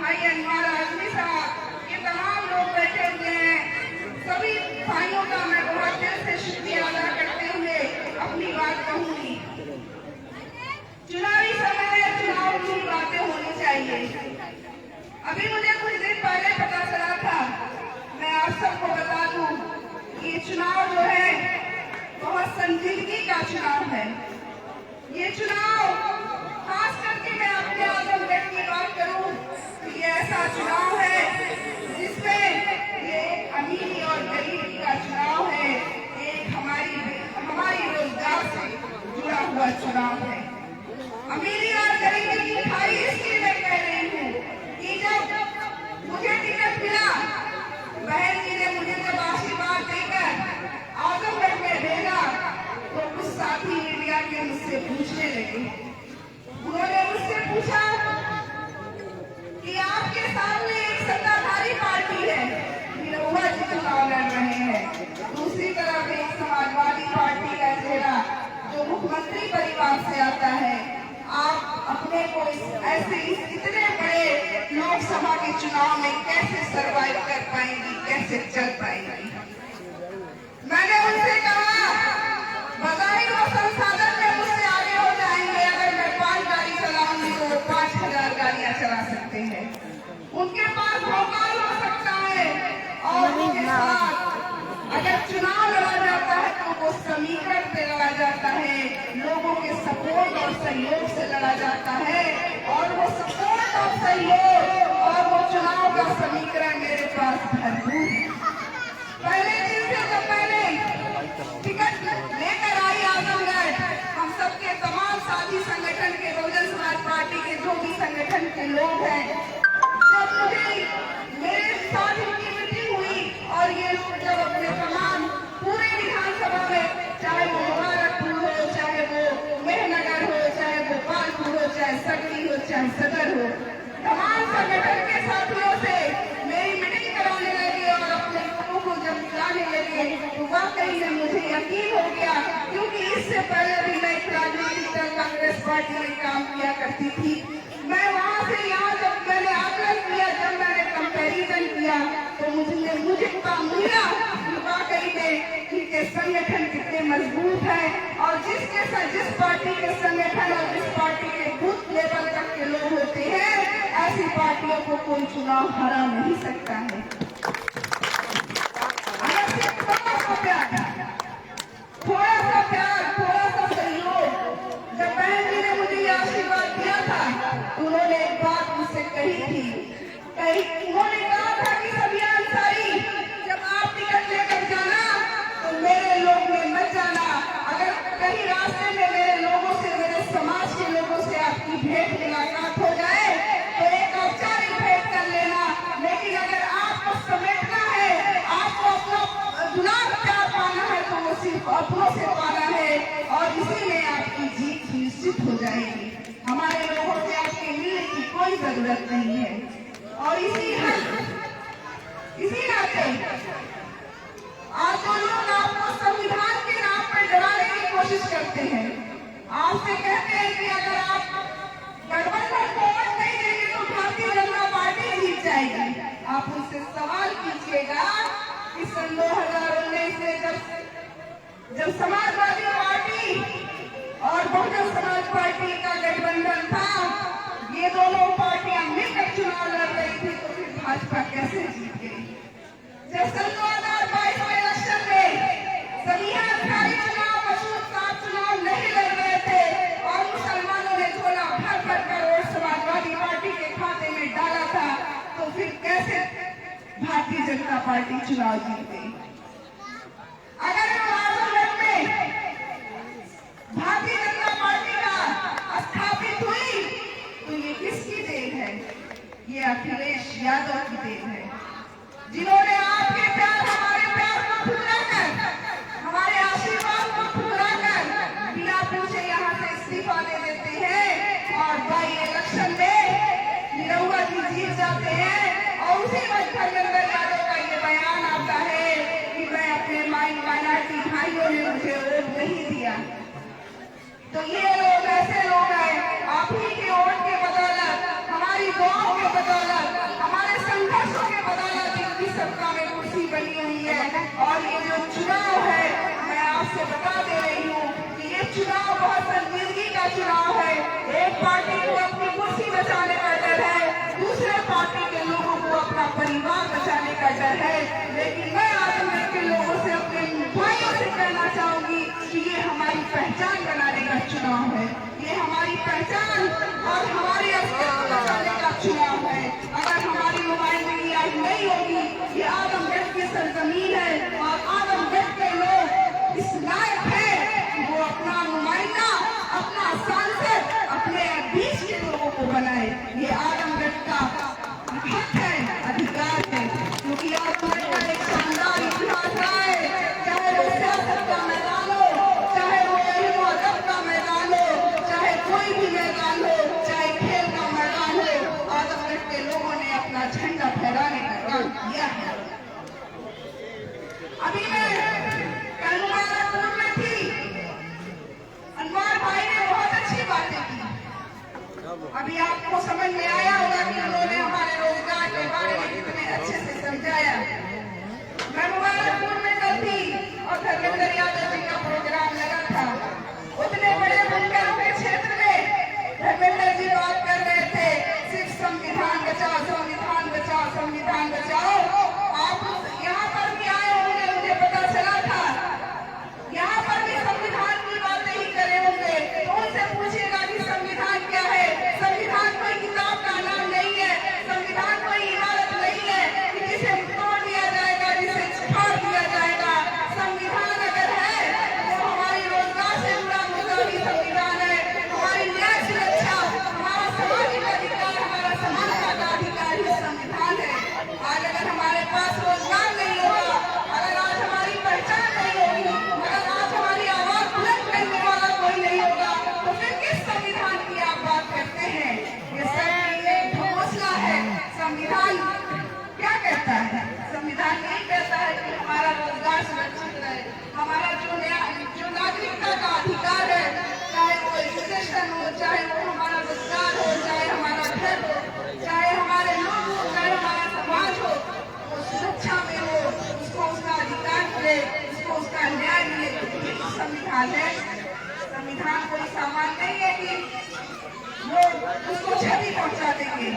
भाई अनवर आजमी साहब, ये तमाम लोग बैठे हुए हैं। सभी भाइयों का मैं बहुत दिल से शुक्रिया अदा करते हुए अपनी बात कहूंगी। चुनावी समय में चुनाव की बातें होनी चाहिए। अभी मुझे कुछ दिन पहले पता चला था, मैं आप सबको बता दूं, ये चुनाव जो है बहुत संजीदगी का चुनाव है। ये चुनाव खास करके मैं अपने आजमगढ़ की बात करूं तो ये ऐसा चुनाव है जिसमें ये अमीरी और गरीबी का चुनाव है, एक हमारी रोजगार से जुड़ा हुआ चुनाव है। अमीरी और गरीबी की खाई इसलिए मैं कह रही हूँ कि जब मुझे टिकट मिला, बहन जी ने मुझे जब आशीर्वाद देकर आजमगढ़ में भेजा तो कुछ साथी मीडिया के मुझसे पूछने लगे। उन्होंने मुझसे पूछा कि आपके सामने एक सत्ताधारी पार्टी है, निरहुआ जी चुनाव लड़ रहे हैं, दूसरी तरफ एक समाजवादी पार्टी का चेहरा जो मुख्यमंत्री परिवार से आता है। आप अपने को ऐसे इतने बड़े लोकसभा के चुनाव में कैसे सरवाइव कर पाएंगी, कैसे चल पाएंगी? मैंने उनसे कहा, बजाहिर वो संसाधन में मुझसे आगे हो जाएंगे, अगर मैं 5 गाड़ी चलाऊंगी तो वो 5000 गाड़ियां चला सकते हैं। उनके पास भोपाल हो सकता है और उनके साथ अगर चुनाव लड़ा जाता है तो वो समीकरण से लड़ा जाता है, लोगों के सपोर्ट और सहयोग से लड़ा जाता है, और वो सपोर्ट और सहयोग और वो चुनाव का समीकरण मेरे पास भरपूर है। पहले दिन से जब मैंने टिकट लेकर आई आजमगढ़, हम सबके तमाम साथी संगठन के, बहुजन समाज पार्टी के जो भी संगठन के लोग हैं, जब मुझे मेरे साथ इनकी मीटिंग हुई और ये लोग जब अपने तमाम पूरे विधानसभा में, चाहे वो मुबारकपुर हो, चाहे वो मेहनगर हो, चाहे गोपालपुर हो, चाहे सकरी हो, चाहे सदर हो, तमाम संगठन के साथियों से मेरी मीटिंग कराने लगे और अपने लोगों को जब बुलाने लगे तो वाकई में मुझे यकीन हो गया, क्योंकि इससे पहले भी मैं एक राजनीतिक दल कांग्रेस पार्टी में काम किया करती थी। मैं वहाँ से यहाँ जब मैंने आकलन किया, जब मैंने कंपैरिजन किया तो मुझे मिला वाकई में इनके संगठन कितने मजबूत है, और जिस पार्टी के संगठन और जिस पार्टी के बूथ लेवल तक के लोग होते हैं, ऐसी पार्टियों को कोई चुनाव हरा नहीं सकता है। अगर सिर्फ थोड़ा सा प्यार, थोड़ा सा सहयोग, जब बहन जी ने मुझे ये आशीर्वाद दिया था, उन्होंने एक बात मुझसे कही थी, उन्होंने कहा था कि सभी अंसारी, जब आप टिकट लेकर जाना तो मेरे लोग में मत जाना। अगर कहीं रास्ते में मेरे लोगों से, मेरे समाज के लोगों से आपकी भेंट मुलाकात हो जाए तो एक औपचारिक भेंट कर लेना, लेकिन अगर आपको समेटना है, आपको अपना दुलार प्यार पाना है तो वो सिर्फ अपनों से पाना है, और इसी में आपकी जीत निश्चित हो जाएगी। हमारे लोगों से आपके मिलने की कोई जरूरत नहीं है। और इसी नाते आज जो लोग आपको संविधान के नाम पर डराने की कोशिश करते हैं, आपसे कहते हैं कि अगर आप गठबंधन को वोट नहीं देंगे तो भारतीय जनता पार्टी जीत जाएगी, आप उनसे सवाल कीजिएगा कि सन 2019 में जब समाजवादी पार्टी और बहुजन समाज पार्टी का गठबंधन था। ये दोनों पार्टियां मिलकर चुनाव लड़ रही थी, तो फिर भाजपा कैसे जीत गई? जब सन 2022 में इलेक्शन में सभी अधिकारी चुनाव, मशहूर साहब चुनाव नहीं लड़ रहे थे और मुसलमानों ने झोला भर भर कर वोट समाजवादी पार्टी के खाते में डाला था, तो फिर कैसे भारतीय जनता पार्टी चुनाव जीत गई? अगर आजमगढ़ में भारतीय जनता पार्टी का स्थापित हुई तो ये किसकी देन है? ये अखिलेश यादव की देन है, जिन्होंने आपके प्यार, हमारे प्यार को पूरा कर, हमारे आशीर्वाद को पूरा कर बिना पूछे यहाँ से इस्तीफा दे देते हैं और बाई इलेक्शन में निरहुआ जी जीत जाते हैं। और उसी वक्त धर्मेंद्र यादव का ये बयान आता है कि मैं अपने माइनॉरिटी भाइयों ने मुझे वोट नहीं दिया। तो ये लोग ऐसे लोग हैं, आप ही के वोट के बदौलत, हमारी दुआओं के बदौलत, हमारे संघर्षों के बदौलत इनकी सत्ता में कुर्सी बनी हुई है। और ये जो चुनाव है, मैं आपसे बता दे रही हूँ कि ये चुनाव बहुत संजीदगी का चुनाव है। एक पार्टी को अपनी कुर्सी बचाने का डर है, दूसरे पार्टी के लोगों को अपना परिवार बचाने का डर है। लेकिन मैं आजमगढ़ के लोगों से, अपने भाइयों से कहना चाहूंगी कि ये हमारी पहचान बनाने का चुनाव है, ये हमारी पहचान और हमारी अस्तित्व बचाने का चुनाव है। अगर हमारी नुमाइंदगी आज नहीं होगी, ये आजमगढ़ की सरजमीन है और आजमगढ़ के लोग इस लायक है कि वो अपना नुमाइंदा, अपना सांसद अपने बीच के लोगों को बनाए। ये आजमगढ़ का हक है, अधिकार है, क्योंकि आजमगढ़ का एक शानदार इतिहास रहा है। चाहे वो सियासत का मैदान हो, चाहे वो इल्म और अदब का मैदान हो, चाहे कोई भी मैदान हो, चाहे खेल का मैदान हो, आजमगढ़ के लोगों ने अपना झंडा फहराने का काम किया है। अभी मैं कल मुबारकपुर में थी, अनवर भाई ने बहुत अच्छी बातें की। अभी आपको समझ में आया होगा कि उन्होंने हमारे रोजगार के बारे में कितने अच्छे से समझाया। मैं मुबारकपुर में कल थी और धर्मेंद्र यादव जी का प्रोग्राम लगा था। उतने बड़े बुनकरों के क्षेत्र में धर्मेंद्र जी बात कर रहे थे, सिर्फ संविधान बचाओ, संविधान बचाओ, संविधान बचाओ। आप यहाँ पर भी आए होंगे, मुझे पता चला था, यहाँ पर भी संविधान की बातें ही करे होंगे, तो उनसे पूछिएगा कि संविधान क्या है। संविधान कोई किताब का नाम नहीं है, संविधान कोई इमारत नहीं है कि जिसे तोड़ दिया जाएगा, जिसे फाड़ दिया जाएगा। संविधान अगर है तो हमारी रोजगार से जुड़ा मुद्दा भी संविधान है, हमारी न्याय सुरक्षा, हमारा सामाजिक अधिकार, हमारा समानता का अधिकार ही संविधान है। आज अगर हमारे पास रोजगार नहीं होगा, अगर आज हमारी पहचान नहीं होगी, अगर आज हमारी आवाज बुलंद करने वाला कोई नहीं होगा, तो फिर किस संविधान की आप बात करते हैं? ये सब एक घोषणा है। संविधान क्या कहता है? संविधान यही कहता है कि हमारा रोजगार सुरक्षित रहे, हमारा जो नागरिकता का अधिकार है, चाहे वो एजुकेशन हो, चाहे वो हमारा रोजगार हो, चाहे हमारा घर हो, चाहे हमारे लोग हो, चाहे हमारा समाज हो, वो सुरक्षा में हो, उसको उसका अधिकार मिले, उसको उसका न्याय मिले। तो संविधान है। संविधान कोई सामान नहीं है कि वो उसको क्षति पहुंचा देंगे।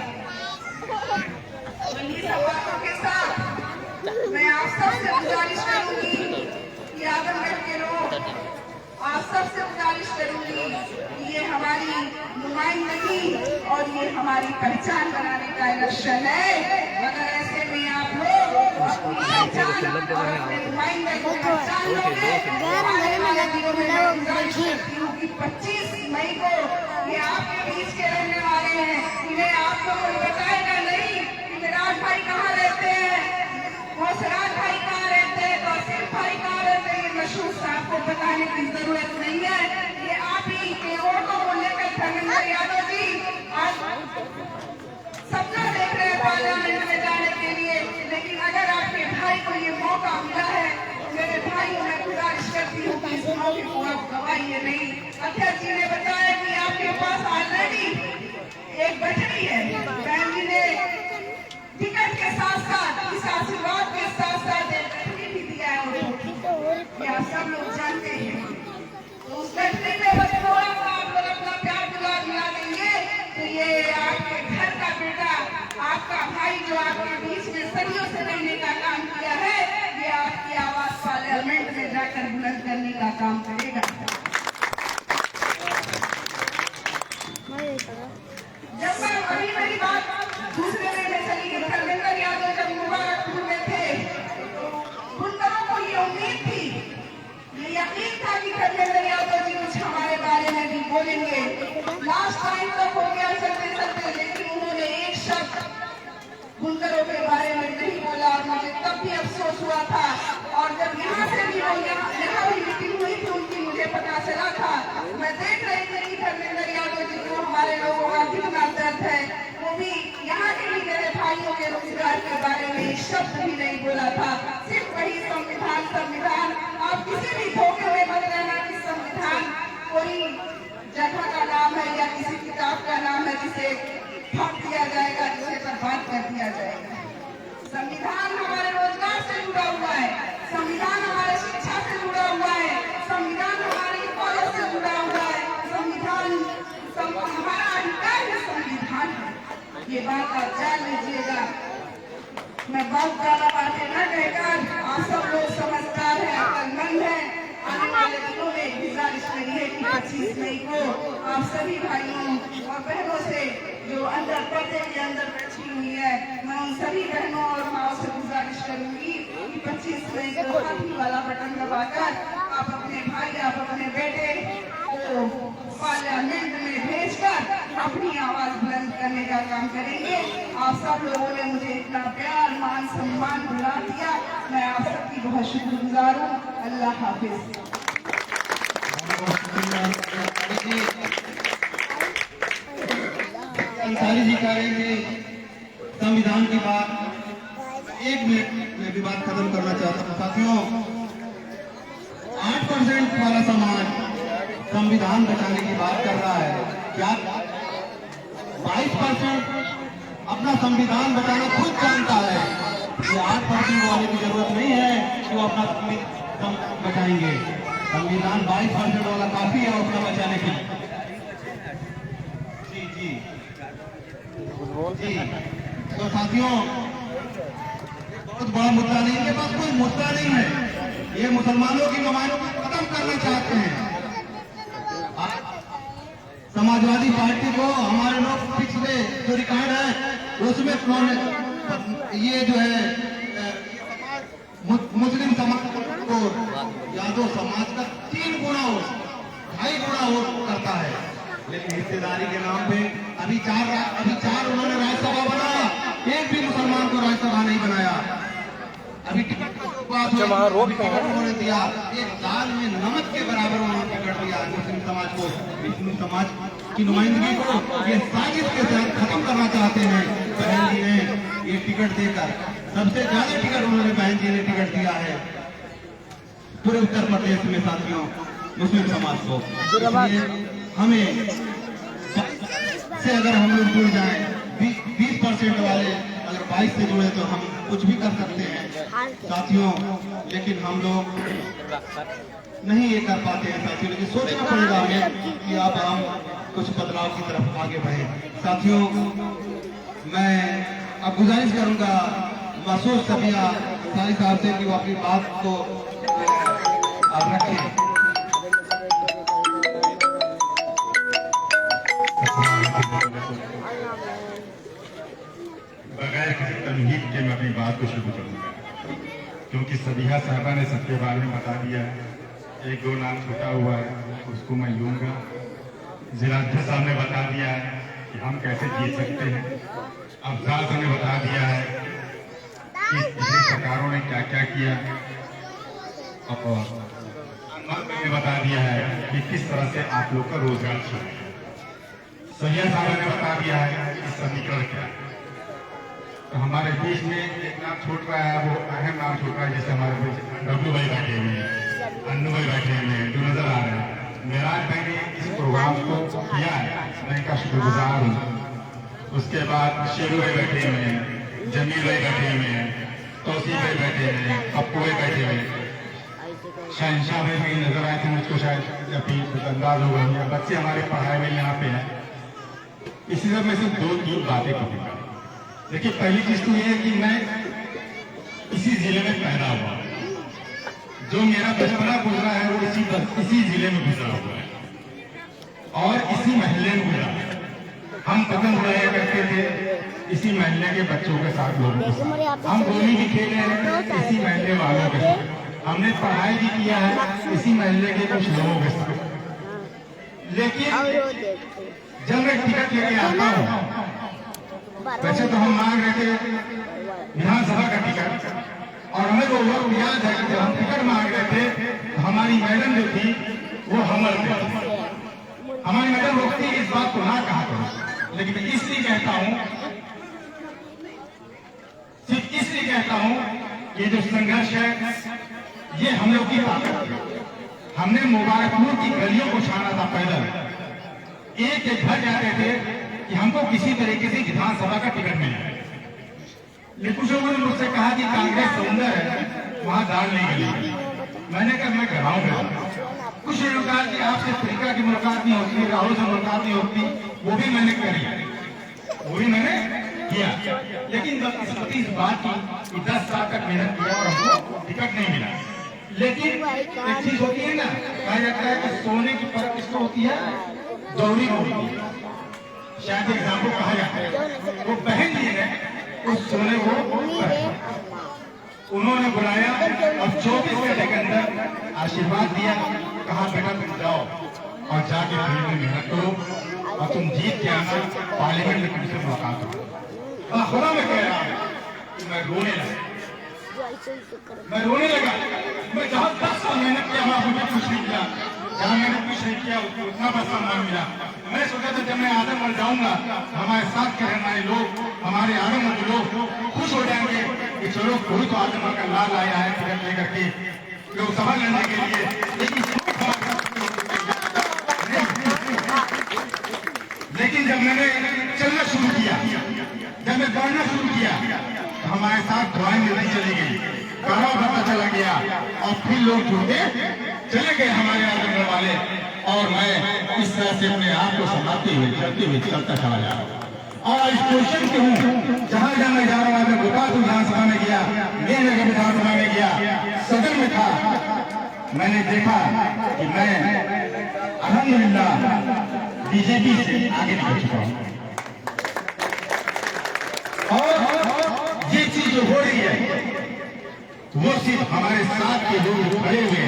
इन्हीं सब बातों के साथ मैं आप सबसे गुजारिश करूंगी कि आजमगढ़ के लोग, आप सबसे गुजारिश करूंगी कि ये हमारी नुमाइंदगी और ये हमारी पहचान बनाने का इलेक्शन है। अगर ऐसे में आप लोग अपनी पहचान और अपने नुमाइंदगी को पहचान लोगे, आने वाले दिनों में मैं गुजारिश करती हूँ कि 25 मई को ये आपके बीच के रहने वाले हैं, इन्हें आपको कोई बताएगा नहीं कि विराट भाई कहाँ रहते हैं, घोषराज भाई कहाँ रहते हैं, कौशिक भाई कहाँ रहते हैं। मशहूर साहब को बताने की जरूरत नहीं है। ये आप ही के वोटों को लेकर धर्मेंद्र यादव जी आज सपना देख रहे हैं पार्लियामेंट में जाने के लिए। लेकिन अगर आपके भाई को ये मौका मिला है, मेरे भाइयों मैं गुजारिश करती हूँ कि इस मौके को आप गवाइए नहीं। अध्यक्ष जी ने बताया कि आपके पास ऑलरेडी एक बटनी है, बहन जी ने टिकट के साथ साथ, इस आशीर्वाद के साथ साथ एक बटनी भी दिया है, ये आप सब लोग जानते हैं। तो उस बटनी में बस थोड़ा आपके बीच में सदियों से रहने का काम किया है, ये आपकी आवाज पार्लियामेंट में जाकर बुलंद करने का काम करेगा। जब मैं अभी मेरी बात दूसरे में चली गई, धर्मेंद्र यादव जब मुबारकपुर में थे, बुनकरों को ये उम्मीद थी, ये यकीन था कि धर्मेंद्र यादव जी कुछ हमारे बारे में भी बोलेंगे। लास्ट टाइम तक हो गया चलते चलते, लेकिन उन्होंने एक शब्द बुनकरों के बारे में नहीं बोला और मुझे तब भी अफसोस हुआ था। और जब यहाँ से भी यहाँ भी मीटिंग हुई थी उनकी, मुझे पता चला था, मैं देख रही थी कि धर्मेंद्र यादव जी को हमारे लोगों का कितना दर्द है। वो भी यहाँ के भी मेरे भाइयों के रोजगार के बारे में एक शब्द भी नहीं बोला था। सिर्फ वही संविधान आप किसी भी धोखे में मत रहना कि संविधान कोई जगह का नाम है या किसी किताब का नाम है जिसे फेंक दिया जाएगा, जिसे बर्बाद कर दिया जाएगा। संविधान हमारे रोजगार से जुड़ा हुआ है, संविधान हमारे शिक्षा से जुड़ा हुआ है, संविधान हमारे कॉलेज से जुड़ा हुआ है, संविधान हमारा अधिकार है, संविधान है। ये बात आप जान लीजिएगा। मैं बहुत ज्यादा बातें न कहकर, आप सब लोग समझदार हैं, अक्लमंद हैं। आने वाले दिनों में गुजारिश करी है कि 25 मई को आप सभी भाइयों और बहनों से जो अंदर पर्दे के अंदर बैठी हुई है, मैं उन सभी बहनों और माओ से गुजारिश करूंगी कि 25 मई को हाथी वाला बटन दबाकर आप अपने भाई, आप अपने बेटे को पार्लियामेंट में भेजकर अपनी आवाज बुलंद करने का काम करेंगे। आप सब लोगों ने मुझे इतना प्यार, मान, सम्मान बुला दिया, मैं आप सबकी बहुत शुक्रगुजार हूँ। अल्लाह हाफिज। अंसारी जी करेंगे संविधान की बात। 1 मिनट में भी बात खत्म करना चाहता हूँ। साथियों, 8% वाला समाज संविधान बचाने की बात कर रहा है, क्या 22% अपना संविधान बचाना खुद जानता है? ये 8% वाले की जरूरत नहीं है कि वो अपना संविधान बचाएंगे। संविधान 22% वाला काफी है अपना बचाने के लिए। जी तो साथियों, बहुत बड़ा मुद्दा नहीं, इनके पास कोई मुद्दा नहीं है। ये मुसलमानों की नुमाइंदों को खत्म करना चाहते हैं। समाजवादी पार्टी को हमारे लोग पिछले जो रिकॉर्ड है उसमें ये जो है मुस्लिम समाज को यादव समाज का 3 गुना वोट, 2.5 गुना वोट करता है। लेकिन हिस्सेदारी के नाम पे अभी चार उन्होंने राज्यसभा बनाया, एक भी मुसलमान को राज्यसभा नहीं बनाया। अभी टिकट उन्होंने दिया, एक दाल में नमक के बराबर उन्होंने टिकट दिया मुस्लिम समाज को। मुस्लिम समाज की नुमाइंदगी को ये साजिश के साथ खत्म करना चाहते हैं। बहन जी ने ये टिकट देकर, सबसे ज्यादा टिकट उन्होंने बहन जी ने टिकट दिया है पूरे उत्तर प्रदेश में साथियों मुस्लिम समाज को। हमें से अगर हम लोग जुड़ जाए, 20% वाले अगर 22 से जुड़े तो हम कुछ भी कर सकते हैं साथियों। लेकिन हम लोग नहीं ये कर पाते हैं साथियों। लेकिन सोचना पड़ेगा हमें कि अब हम कुछ बदलाव की तरफ आगे बढ़े। साथियों, मैं अब गुजारिश करूंगा महसूस सबिया सारी साहब से कि वो अपनी बात को आप रखें। बगैर किसी तमहीद के मैं अपनी बात को शुरू करूंगा, क्योंकि सबिहा साहबा ने सबके बारे में बता दिया है। 1-2 नाम छूटा हुआ है, उसको मैं लूंगा। जिलाध्यक्ष साहब ने बता दिया है कि हम कैसे जीत सकते हैं। अफजाल साहब ने बता दिया है कि पिछली सरकारों ने क्या क्या किया, और ने बता दिया है कि किस तरह से आप लोग का रोजगार छूटा। सैयद साहब ने बता दिया है कि समीकरण क्या है। तो हमारे बीच में एक नाम छूट रहा है, वो अहम नाम छूट रहा है, जैसे हमारे बीच डब्लू भाई बैठे हुए हैं, अन्नू भाई बैठे हुए हैं, जो नजर आ रहे हैं। मेराज भाई ने इस प्रोग्राम को किया है, मैं इनका शुक्रगुजार हूँ। उसके बाद शेरू भाई बैठे हुए हैं, जमील भाई बैठे हुए हैं, तौसीफ भाई बैठे हुए हैं, पप्पू भाई बैठे हुए हैं, शहनशाह भाई भी नजर आए थे मुझको, शायद अभी अंदाज होगा। बच्चे हमारे पढ़ाए हुए यहाँ पे हैं। इसी सब में से 2-3 बातें कहूँगा। देखिए पहली चीज तो ये है कि मैं इसी जिले में पैदा हुआ, जो मेरा बचपना गुजरा है वो इसी जिले में गुजरा हुआ है और इसी महल्ले में गुजरा। हम पतंग उड़ाया करते थे इसी महल्ले के बच्चों के साथ, लोगों के साथ। हम गोली भी खेले हैं इसी महल्ले वालों के साथ। हमने पढ़ाई भी किया है इसी महल्ले के कुछ लोगों के साथ। लेकिन जब मैं टिकट लेके आता हूँ, वैसे तो हम मांग रहे थे विधानसभा का टिकट, और हमें वो वक्त याद है कि जब हम टिकट मांग रहे थे तो हमारी मैडम जो थी वो हमर पे थी। हमारी मैडम रोकती इस बात को ना कहा करो, लेकिन मैं इसलिए कहता हूँ, सिर्फ इसलिए कहता हूँ ये जो संघर्ष है ये हम लोग की ताकत है। हमने मुबारकपुर की गलियों को छाना था पैदल, एक एक घर जाते थे कि हमको किसी तरीके से विधानसभा का टिकट मिल जाए। लेकिन कुछ लोगों ने मुझसे कहा कि कांग्रेस सुंदर है, वहां दाल नहीं गली। मैंने कहा मैं कराऊंगा। कुछ लोगों ने कहा कि आपसे प्रियंका की मुलाकात नहीं होती, राहुल से मुलाकात नहीं होती, वो भी मैंने करी, वो भी मैंने किया। लेकिन बदकिस्मती इस बात की कि 10 साल तक मेहनत किया और हमको टिकट नहीं मिला। लेकिन एक चीज होती है ना, कहा जाता है कि सोने की परख किसको होती है, दौड़ी होती है। शायद एग्जाम्पल कहा जाता है, वो पहन लिए उस सोने को, उन्होंने बुलाया और 24 घंटे के अंदर आशीर्वाद दिया, कहा बेटा तुम जाओ और जाके फील्ड में मेहनत करो और तुम जीत के आना, पार्लियामेंट में तुमसे मुलाकात करो। खुदा मैं कह रहा हूँ कि मैं रोने लगा, मैं जहाँ 10 साल मेहनत किया वहां मुझे कुछ नहीं किया, जहाँ मैंने कुछ नहीं किया उतना बस सम्मान मिला। मैं सोचा था जब मैं आदमगढ़ जाऊंगा हमारे साथ के रहने वाले लोग, हमारे आदमगढ़ के लोग खुश हो जाएंगे कि चलो कोई तो आदमगढ़ का लाल आया है टिकट लेकर के लोकसभा लड़ने के लिए। लेकिन जब मैंने चलना शुरू किया, जब मैं दौड़ना शुरू किया, तो हमारे साथ दुआएं मिलती चली गई, गाँव भरता चला गया और फिर लोग जुड़ते चले गए हमारे आदमगढ़ वाले, और मैं इस तरह से अपने आप को संभालते हुए चलता चला जा रहा हूँ। और इस पोजिशन पे हूँ जहाँ जहाँ मैं जा रहा हूँ। मैं गोपालपुर विधानसभा में गया, मेरठ विधानसभा में गया, सदन में था, मैंने देखा कि मैं अल्हम्दुलिल्लाह बीजेपी से आगे निकल चुका हूँ। और ये चीज जो हो रही है वो सिर्फ हमारे साथ के लोग खड़े हुए,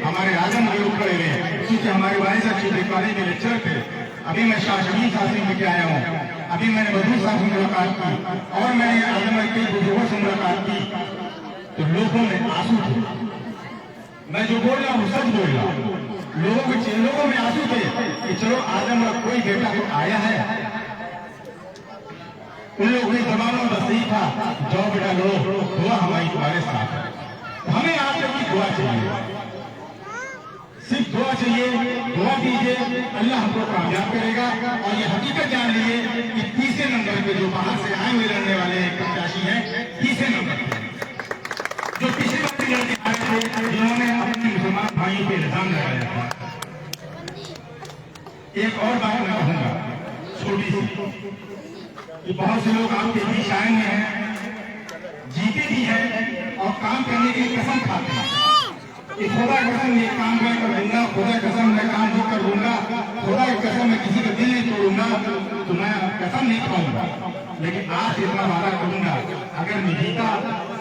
हमारे आजम के लोग खड़े हुए, क्योंकि हमारे वालिद साहब चित्रकारी में लेक्चर थे। अभी मैं शाह शमीर साहब से मिलकर आया हूँ, अभी मैंने मधुर साहब से मुलाकात की और मैंने आजम के बुजुर्गों से मुलाकात की, तो लोगों में आंसू थे। मैं जो बोल रहा हूँ सच बोल रहा हूँ। लोगों में आंसू थे कि चलो आजम कोई बेटा तो आया है। उन लोगों के जमानों में बस यही था, जाओ बेटा लो, दुआ हमारी तुम्हारे साथ है। हमें आप लोग की दुआ चाहिए, सिर्फ दुआ चाहिए, दुआ कीजिए, अल्लाह हमको कामयाब करेगा। और ये हकीकत जान लीजिए कि तीसरे नंबर पे जो बाहर से आए हुए लड़ने वाले प्रत्याशी हैं, तीसरे नंबर पे जो पिछले बार लड़के आए थे, जिन्होंने अपने मुसलमान भाइयों पे इल्जाम लगाया था। एक और बात मैं कहूंगा छोटी सी, कि बहुत से लोग आपके बीच आएंगे हैं, जीते भी हैं और काम करने की कसम खाते हैं कि खुदा कसम ये काम मैं कर दूंगा, खुदा कसम मैं काम नहीं कर दूंगा, खुदा कसम मैं किसी का दिल नहीं तोड़ूंगा, तो मैं कसम नहीं खाऊंगा। लेकिन आज इतना वादा करूंगा, अगर मैं जीता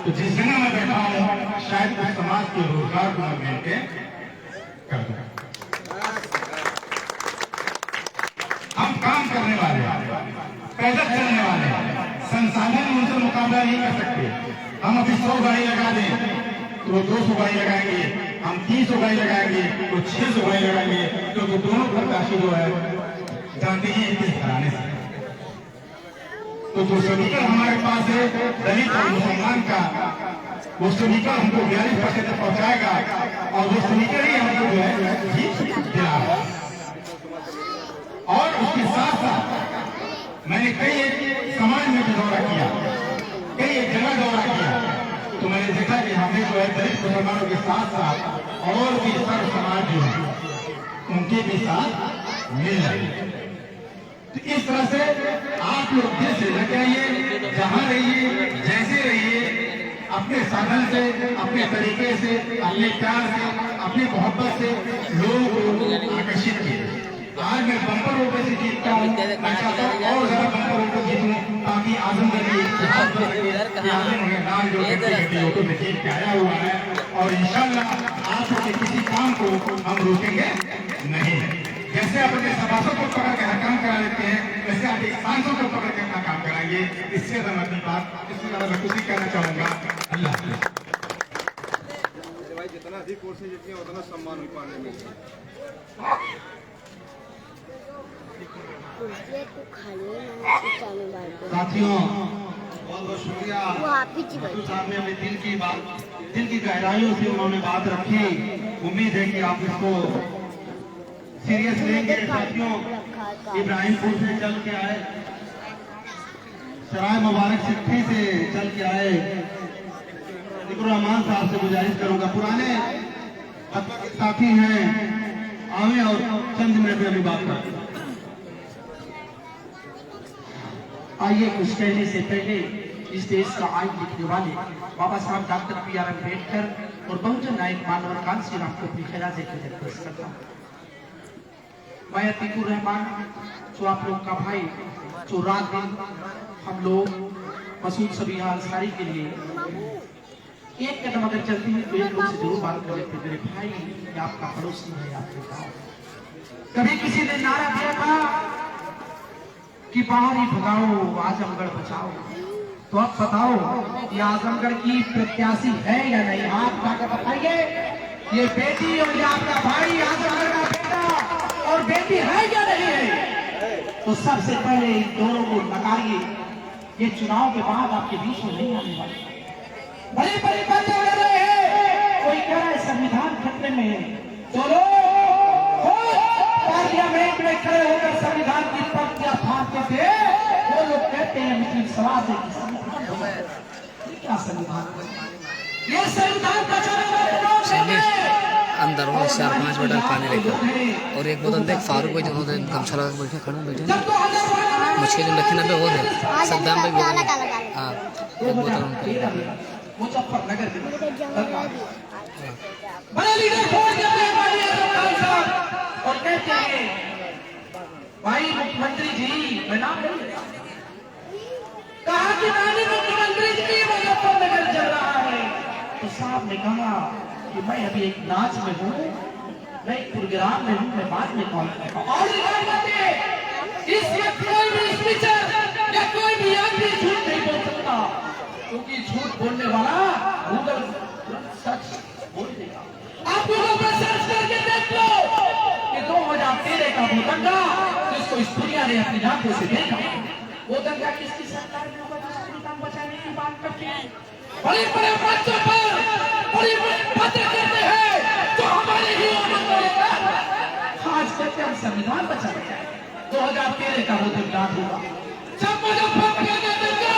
तो जिस जगह मैं बैठा हूँ शायद उस समाज के रोजगार को मैं मेंटेन कर दूंगा। हम काम करने वाले, पैदल चलने वाले, संसाधन उनसे मुकाबला नहीं कर सकते। हम अभी 100 गाड़ी लगा दें तो 200 गाड़ी लगाएंगे, हम 300 गाड़ी लगाएंगे तो 600 गाड़ी लगाएंगे, क्योंकि दोनों प्रत्याशी जो है जानते ही इस घराने से। तो जो समीकरण हमारे पास है दलित और मुसलमान का, वो समीकरण हमको 42% तक पहुंचाएगा और वो समीकरण ही हमको जो है जीत दिलाएगा। और उसके साथ साथ मैंने कई समाज में भी दौरा किया, कई एक जगह दौरा किया, तो मैंने देखा कि हमें जो है दलित मुसलमानों के साथ साथ और भी सर्व समाज जो है उनके भी साथ मिल रहे। तो इस तरह से आप लोग दिल से लग आइए, जहां रहिए, जैसे रहिए, अपने साधन से, अपने तरीके से, अपने प्यार से, अपनी मोहब्बत से लोगों को आकर्षित किए। आज मैं बम्पर रोड से जीतता हूँ, मैं चाहता हूँ और ज्यादा बम्पर रोड जीतूं ताकि आजमगढ़ की इतिहास बन सके। नाम जो ऑटो में जीत के आया हुआ है और इंशाल्लाह आप लोग के किसी काम को हम रोकेंगे नहीं। जैसे आप अपने सभासद को पकड़ के हर काम करा लेते हैं, वैसे आप एक सांसद को पकड़ के अपना काम कराएंगे। इससे ज्यादा मैं अपनी बात इससे ज्यादा मैं कुछ नहीं कहना चाहूंगा। अल्लाह हाफिज़। जितना अधिक कोर्सेज जितनी उतना सम्मान हो पाने में। साथियों बहुत बहुत शुक्रिया। साहब ने अपने दिल की बात, दिल की गहराइयों से उन्होंने बात रखी। उम्मीद है कि आप इसको सीरियस लेंगे। साथियों इब्राहिमपुर से चल के आए, सराय मुबारक सिट्ठी से चल के आए। रहमान साहब से गुजारिश करूंगा, पुराने साथी हैं, आवे और चंद मिनट में अभी बात करें। आइए कुछ कहने से पहले इस देश का आइन लिखने वाले बाबा साहब डॉक्टर बी आर अम्बेडकर और बहुजन नायक मानवर कांसी राम को अपनी खैरात पेश करता हूँ। मैं अतीकुर रहमान, जो आप लोग का भाई, जो रात दिन हम लोग मसूद सबीहा अंसारी के लिए एक कदम अगर चलती है तो एक लोग से जरूर बात कर लेते। मेरे भाई, ये आपका पड़ोसी है, आपके गाँव। कभी किसी ने नारा दिया था कि बाहर ही भगाओ, आजमगढ़ बचाओ, तो अब बताओ ये आजमगढ़ की प्रत्याशी है या नहीं? आप जाकर बताइए, ये बेटी और ये आपका भाई आजमगढ़ का बेटा और बेटी है या नहीं है? तो सबसे पहले इन दोनों को नकारिए। ये चुनाव के बाद आपके बीच में नहीं आने वाले। बड़ी बड़ी बातें कर रहे हैं, कोई कह रहा है संविधान खतरे में है, चलो पार्लियामेंट में खड़े होकर संविधान की पंक्तियां फाड़ते थे। वो लोग कहते हैं मुस्लिम समाज है कि संविधान क्या संविधान, ये संविधान बचाने वाले अंदर हो 4-5 बोतल पानी लेकर और एक बोतल देख फारूक भाई जो गमछा लगा बैठे खड़े बैठे मुझे जो लखनऊ पे वो है सद्दाम भाई बोल। हाँ एक बोतल उनको मुजफ्फरनगर बड़े लीडर खोल देते हैं और कहते हैं भाई मुख्यमंत्री जी, मैं नाम कहा कि माननीय मुख्यमंत्री जी मुजफ्फरनगर चल रहा है, तो साहब ने कहा कि मैं अभी एक नाच में हूँ, मैं एक प्रोग्राम में हूँ, मैं बाद में कॉल करूँगा। और इस वक्त कोई भी स्पीकर या कोई भी आदमी झूठ नहीं बोल सकता, क्योंकि झूठ बोलने वाला गूगल सच बोल देगा। आप गूगल पर सर्च करके देख लो कि 2013 का वो दंगा जिसको इस दुनिया ने अपनी आंखों से देखा, वो दंगा किसकी सरकार में होगा जिसको काम बचाने की बात करते हैं। बड़े बड़े मंचों पर बड़ी बड़ी बातें करते हैं जो हमारे ही आज कहते हम संविधान बचा रहे हैं। 2013 का वो दंगा होगा जब मुजफ्फरनगर में दंगा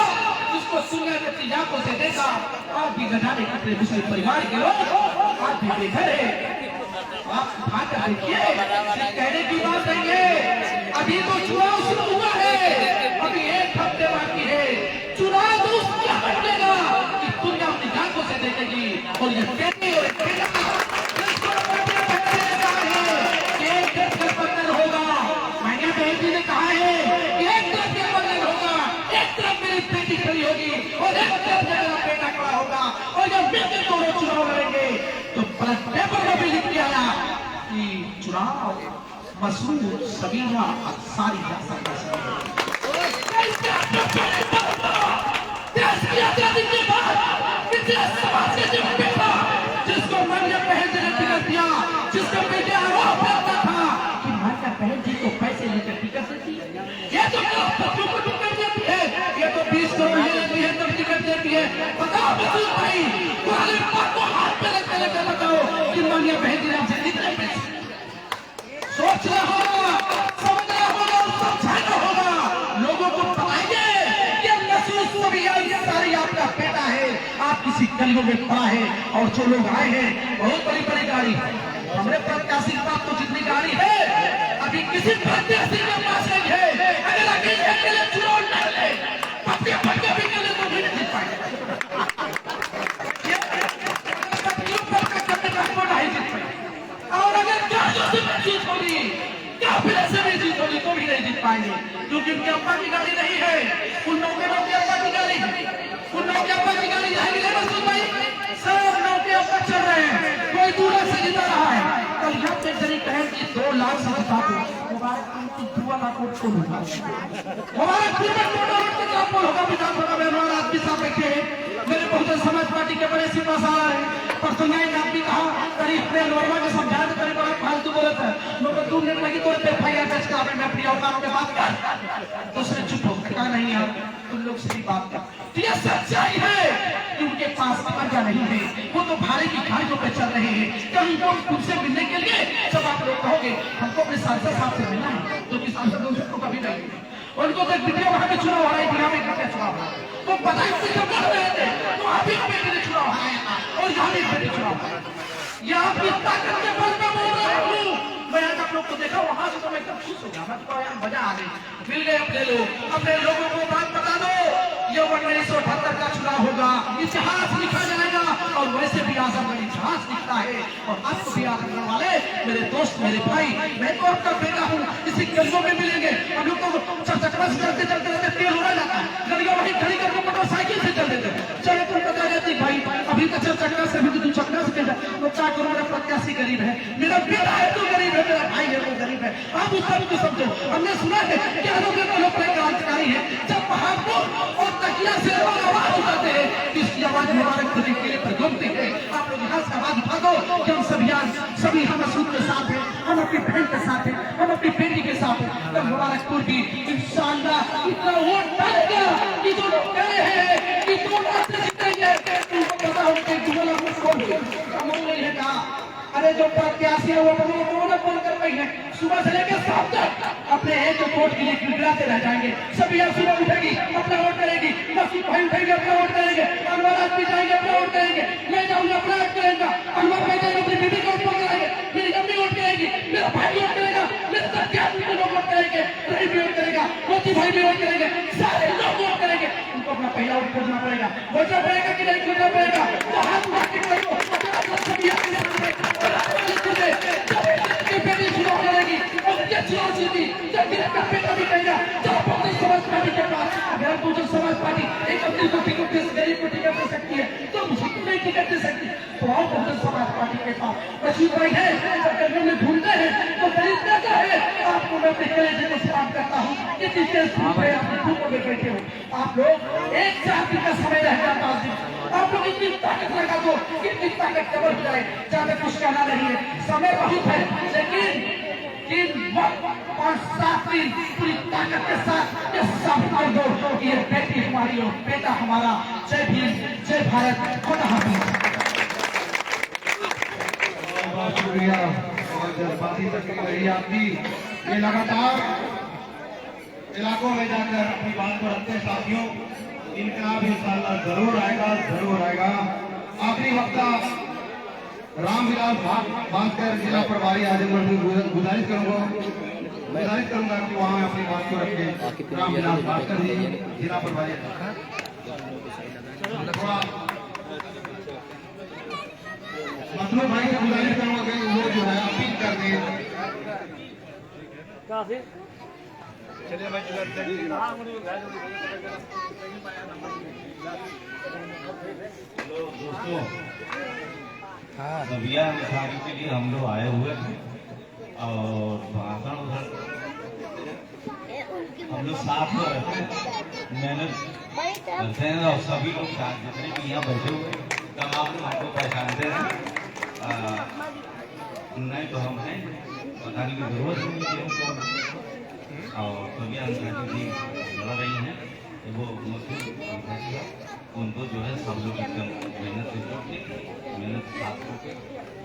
जिसको सुनने अपनी आंखों से देखा। आप भी गजाने अपने मुस्लिम परिवार के लोग आप भी देखे रहे, आप उठाकर देखिए, कहने की बात नहीं है। अभी तो चुनाव शुरू हुआ है, अभी 1 हफ्ते बाकी है। चुनाव तो उसका बनेगा कि दुनिया अपनी आंखों से देखेगी और ये बेटी और एक तरफ बंधन होगा। मैंने बेटी ने कहा है कि एक तरफ ये बंधन होगा, एक तरफ मेरी बेटी खड़ी होगी और एक तरफ मेरा बेटा खड़ा होगा और जब बेटे दोनों चुनाव लड़ेंगे तो पेपर में भी लिख दिया कि चुनाव मसूद सबीहा अंसारी जा सकता है। देश की आजादी के बाद किसी समाज के जो बेटा जिसको मरियम बहन जी ने टिकट दिया, जिसको बेटे आरोप लगता था कि मरियम बहन जी को पैसे लेकर टिकट देती है, ये तो बच्चों को टिकट देती है, ये तो 20 करोड़ लेती है तब टिकट देती है। बताओ मसूद भाई, तुम्हारे बात को हाथ में लेकर बताओ कि मरियम बहन जी ने हमसे कितने पैसे सोचना होगा, समझना होगा और समझाना होगा। लोगों को बताइए कि मसूद सबीहा अंसारी आपका बेटा है, आप किसी गलियों में पड़ा है और जो लोग आए हैं बहुत बड़ी बड़ी गाड़ी है। हमने प्रत्याशी बात तो जितनी गाड़ी है अभी किसी प्रत्याशी के पास नहीं है, अगर अकेले चुनाव लड़ ले, पत्ते पत्ते भी कर ले तो भी नहीं जीत पाएंगे। और अगर गाड़ियों से भी जीत होगी, काफिले से भी जीत होगी तो भी नहीं जीत पाएंगे, क्योंकि उनके अब्बा की गाड़ी नहीं है, उन लोगों के अब्बा की गाड़ी, उन लोगों के अब्बा की गाड़ी जाएगी नहीं मसूद भाई, सब लोग के अब्बा चल रहे हैं, कोई दूर से जीता रहा है। कल यहाँ पे जरी कहें कि 2 लाख से जिता दो, मुबारक उनकी 2 लाख वोट को होगा, हमारा पूरे टोटल वोट का पोल होगा विधानसभा में। हमारा आदमी साहब बैठे हैं, मेरे बहुजन समाज पार्टी के बड़े सिपा साला है, परसों न्याय ने भी कहा करीब अपने नॉर्मा के समझा दे, करीब बड़ा फालतू बोलत है, लोग दूर नहीं लगी तो FIR दर्ज करा, मैं अपनी औकात में बात कर, दूसरे चुप हो कहा नहीं यार तुम लोग से बात कर। तो यह सच्चाई है कि उनके पास कर्जा नहीं है, वो तो भाड़े की गाड़ियों पे चल रहे हैं। कहीं लोग तुमसे मिलने के लिए जब आप लोग कहोगे हमको अपने सांसद साहब से मिलना है, तो कि सांसद उनको कभी नहीं, उनको तो वीडियो वहां पे चुनाव हो रहा है, बिहार में क्या चुनाव है वो पता है, जब लड़ रहे थे तो आप ही बेटे चुनाव है और यहाँ भी बेटे चुनाव है। यह आपकी ताकत के बल पे बोल रहा हूँ मैं। आज आप लोग को देखा वहां से तो मैं एकदम खुश हो गया, मैं तो यार मजा आ गई, मिल गए अपने लोगों को बात बता दो। ये 1978 का चुनाव होगा, इतिहास लिखा जाएगा और वैसे भी आजमगढ़ इतिहास लिखता है। और आपको भी आजमगढ़ वाले मेरे दोस्त मेरे भाई, मैं तो आपका बेटा हूँ, इसी गलियों में मिलेंगे हम लोग। तो चक्कर से चलते चलते रहते तेल हो जाता है, गलियों वहीं खड़ी करके मोटरसाइकिल से चल देते, चले तुम बता जाती भाई अभी तो चक्कर से भी चक्कर से चल जाए तो क्या करो, मेरा प्रत्याशी गरीब है, मेरा बेटा है तो गरीब है, मेरा भाई है वो गरीब है, आप उसका भी तो समझो। हमने सुना है कि आरोग्य क्रांतिकारी है, जब महापुर और तकिया से आवाज उठाते हैं, इसकी आवाज मुबारक खुदी के लिए प्रगमती है। आप लोग यहाँ से आवाज उठा दो कि हम सभी हम मसूद के साथ हैं, हम अपनी बहन के साथ हैं, हम अपनी बेटी के साथ हैं। तो मुबारकपुर भी इंशाअल्लाह इतना वोट डालेगा कि जो लोग कह रहे हैं कि 2 लाख से जीतेंगे, उनको पता हो कि 2 लाख में कौन नहीं है कहा। अरे जो प्रत्याशी है वो अपने फोन कर रही है, सुबह से लेकर शाम तक अपने एक वोट के लिए गिड़गिड़ाते रह जाएंगे। सभी यहाँ सुबह उठेगी अपना वोट करेगी, मसूद भाई उठेंगे अपना वोट करेंगे, अनवर आदमी जाएंगे अपना वोट करेंगे, मैं जाऊंगा अपना वोट करेंगे, अनवर भाई जाएंगे अपनी बेटी को वोट करेंगे, मेरी अम्मी वोट करेगी, मेरा भाई वोट करेगा, मेरे प्रत्याशी को लोग वोट करेंगे, रही भी वोट करेगा, मोती भाई भी वोट करेंगे, सारे लोग वोट करेंगे। उनको अपना पहला वोट खोजना पड़ेगा, वोटना पड़ेगा कि नहीं खोजना पड़ेगा, तो हाथ उठा के करो। बेटी चुनाव लड़ेगी और ये चुनाव जीती, जब मेरा बेटा भी कहेगा जब बहुजन समाज पार्टी के पास, अगर बहुजन समाज पार्टी एक अपनी को टिकट दे, गरीब को टिकट दे सकती है तो मुझे नहीं टिकट दे सकती, तो और बहुजन समाज पार्टी के पास मसूद भाई है। जब गरीबों में ढूंढते हैं तो गरीब क्या है, आपको मैं अपने कलेजे को सलाम करता हूँ कि जितने अपने धूपों में बैठे हो आप लोग, एक 4 दिन का समय रहेगा, 5 दिन आप लोग इतनी ताकत लगा दो कि इतनी ताकत डबल हो जाए। ज्यादा कुछ कहना नहीं है, समय बहुत है, लेकिन 3 वक्त और 7 दिन पूरी ताकत के साथ ये साबित कर दो कि ये बेटी हमारी और बेटा हमारा। जय भीम, जय भारत, खुदा हाफिज। बहुत शुक्रिया और जज्बाती तकरीर रही आपकी। ये लगातार इलाकों में जाकर अपनी बात को रखते हैं साथियों, इनकलाब इंशाअल्लाह जरूर आएगा, जरूर आएगा। आखिरी वक्ता रामविलास भास्कर जिला प्रभारी आजमगढ़ में गुजारिश करूंगा कि वहां अपनी बात को रखें। रामविलास भास्कर जी जिला प्रभारी, थोड़ा मसलूम भाई से गुजारिश करूंगा कि वो जो है अपील कर दें। चलिए भाई दोस्तों, अभियान उठाने के लिए हम लोग आए हुए थे और भाषण उधर हम लोग साथ में रहते हैं, मेहनत करते हैं और सभी लोग साथ जितने भी यहाँ बैठे हुए तमाम लोग हमको पहचानते हैं। नहीं तो हम हैं, बताने की जरूरत नहीं है हमको। और सभी अंतर्राष्ट्रीय लड़ रही हैं वो उनको जो है सब लोग एकदम मेहनत से मेहनत साथ करके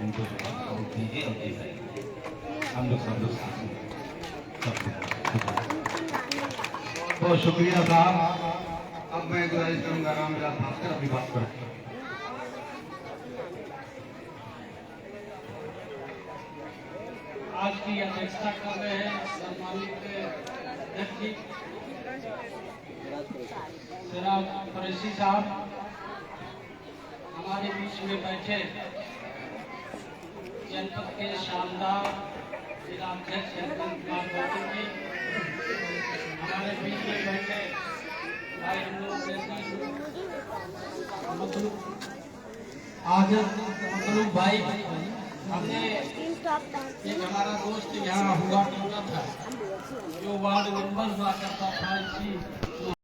उनको जो है दीजिए और दे जाइए। हम लोग सब लोग साथ में बहुत शुक्रिया साहब। अब मैं गुजारिश करूंगा रामविलास भास्कर अपनी बात करें। आज की अध्यक्षता कर रहे हैं सम्मानित व्यक्ति जनाब कुरैशी साहब, हमारे बीच में बैठे जनपद के शानदार जिलाध्यक्ष हेमंत कुमार गौतम जी, हमारे बीच में बैठे भाई हम लोग मतलब भाई, हमने एक हमारा दोस्त यहाँ हुआ करता था जो वार्ड मेंबर हुआ करता था इसी